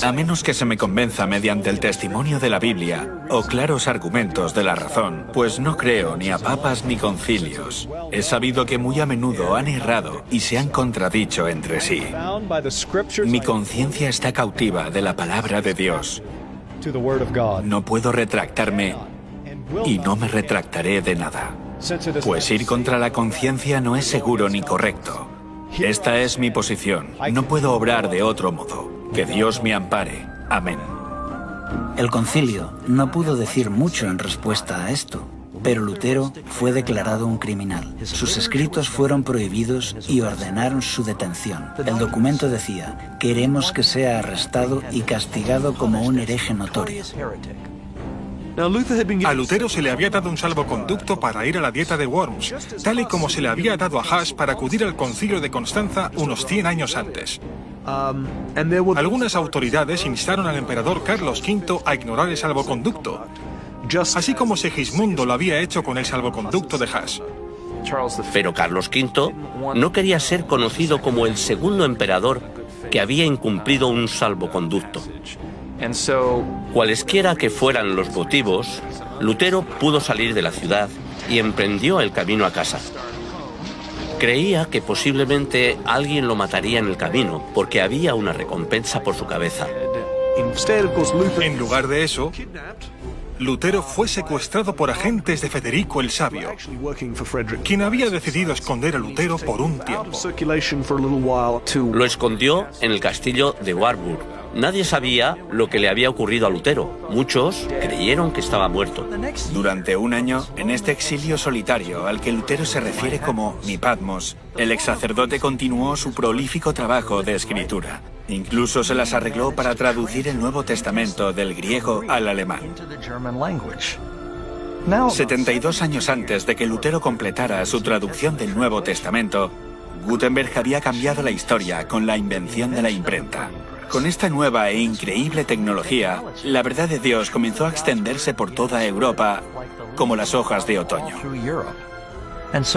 A menos que se me convenza mediante el testimonio de la Biblia o claros argumentos de la razón, pues no creo ni a papas ni concilios. He sabido que muy a menudo han errado y se han contradicho entre sí. Mi conciencia está cautiva de la palabra de Dios. No puedo retractarme y no me retractaré de nada. Pues ir contra la conciencia no es seguro ni correcto. Esta es mi posición. No puedo obrar de otro modo. Que Dios me ampare. Amén. El concilio no pudo decir mucho en respuesta a esto, pero Lutero fue declarado un criminal. Sus escritos fueron prohibidos y ordenaron su detención. El documento decía: queremos que sea arrestado y castigado como un hereje notorio. A Lutero se le había dado un salvoconducto para ir a la dieta de Worms, tal y como se le había dado a Huss para acudir al concilio de Constanza unos 100 años antes. Algunas autoridades instaron al emperador Carlos V a ignorar el salvoconducto, así como Segismundo lo había hecho con el salvoconducto de Huss. Pero Carlos V no quería ser conocido como el segundo emperador que había incumplido un salvoconducto. Cualesquiera que fueran los motivos, Lutero pudo salir de la ciudad y emprendió el camino a casa. Creía que posiblemente alguien lo mataría en el camino, porque había una recompensa por su cabeza. En lugar de eso, Lutero fue secuestrado por agentes de Federico el Sabio, quien había decidido esconder a Lutero por un tiempo. Lo escondió en el castillo de Warburg. Nadie sabía lo que le había ocurrido a Lutero. Muchos creyeron que estaba muerto. Durante un año, en este exilio solitario al que Lutero se refiere como mi Patmos, el ex sacerdote continuó su prolífico trabajo de escritura. Incluso se las arregló para traducir el Nuevo Testamento del griego al alemán. 72 años antes de que Lutero completara su traducción del Nuevo Testamento, Gutenberg había cambiado la historia con la invención de la imprenta. Con esta nueva e increíble tecnología, la verdad de Dios comenzó a extenderse por toda Europa como las hojas de otoño.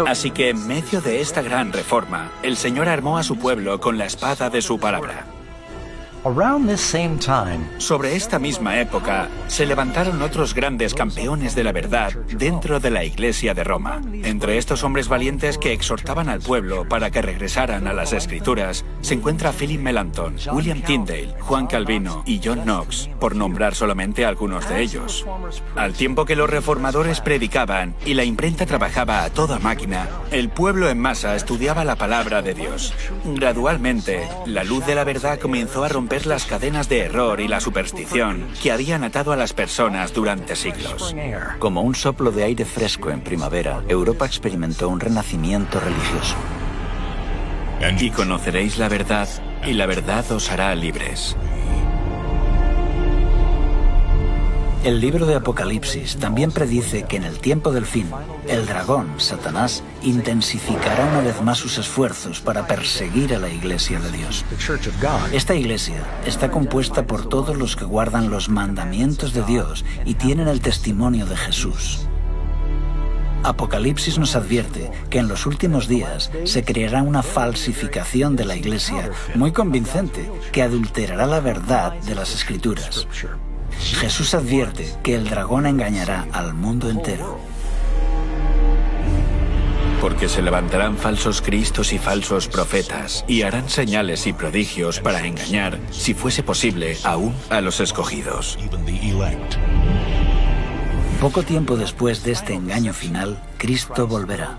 Así que en medio de esta gran reforma, el Señor armó a su pueblo con la espada de su palabra. Sobre esta misma época, se levantaron otros grandes campeones de la verdad dentro de la Iglesia de Roma. Entre estos hombres valientes que exhortaban al pueblo para que regresaran a las Escrituras, se encuentra Philip Melanchthon, William Tyndale, Juan Calvino y John Knox, por nombrar solamente algunos de ellos. Al tiempo que los reformadores predicaban y la imprenta trabajaba a toda máquina, el pueblo en masa estudiaba la palabra de Dios. Gradualmente, la luz de la verdad comenzó a romper las cadenas de error y la superstición que habían atado a las personas durante siglos. Como un soplo de aire fresco en primavera, Europa experimentó un renacimiento religioso. Y conoceréis la verdad, y la verdad os hará libres. El libro de Apocalipsis también predice que en el tiempo del fin, el dragón, Satanás, intensificará una vez más sus esfuerzos para perseguir a la Iglesia de Dios. Esta Iglesia está compuesta por todos los que guardan los mandamientos de Dios y tienen el testimonio de Jesús. Apocalipsis nos advierte que en los últimos días se creará una falsificación de la Iglesia muy convincente que adulterará la verdad de las Escrituras. Jesús advierte que el dragón engañará al mundo entero. Porque se levantarán falsos cristos y falsos profetas, y harán señales y prodigios para engañar, si fuese posible, aún a los escogidos. Poco tiempo después de este engaño final, Cristo volverá.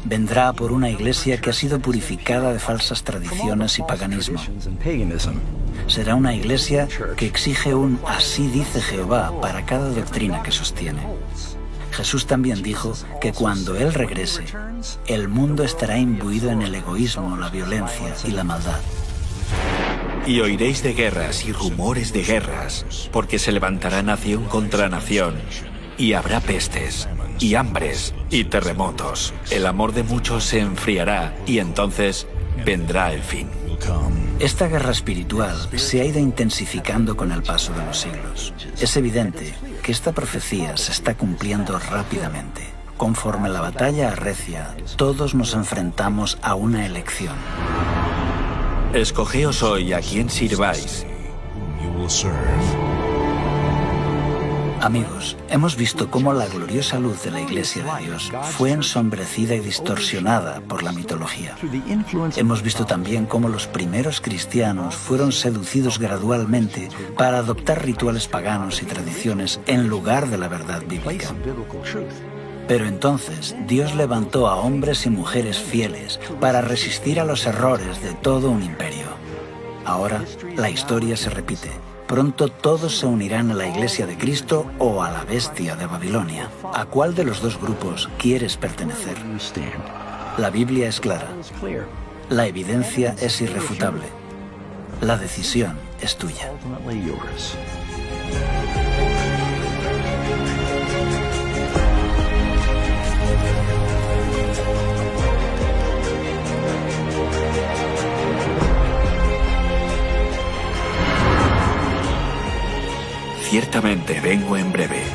Vendrá por una iglesia que ha sido purificada de falsas tradiciones y paganismo. Será una iglesia que exige un "así dice Jehová" para cada doctrina que sostiene. Jesús también dijo que cuando Él regrese, el mundo estará imbuido en el egoísmo, la violencia y la maldad. Y oiréis de guerras y rumores de guerras, porque se levantará nación contra nación, y habrá pestes, y hambres, y terremotos. El amor de muchos se enfriará, y entonces vendrá el fin. Esta guerra espiritual se ha ido intensificando con el paso de los siglos. Es evidente que esta profecía se está cumpliendo rápidamente. conforme la batalla arrecia, todos nos enfrentamos a una elección. Escogeos hoy a quién sirváis. Amigos, hemos visto cómo la gloriosa luz de la Iglesia de Dios fue ensombrecida y distorsionada por la mitología. Hemos visto también cómo los primeros cristianos fueron seducidos gradualmente para adoptar rituales paganos y tradiciones en lugar de la verdad bíblica. Pero entonces Dios levantó a hombres y mujeres fieles para resistir a los errores de todo un imperio. Ahora la historia se repite. Pronto todos se unirán a la Iglesia de Cristo o a la bestia de Babilonia. ¿A cuál de los dos grupos quieres pertenecer? La Biblia es clara. La evidencia es irrefutable. La decisión es tuya. Ciertamente vengo en breve.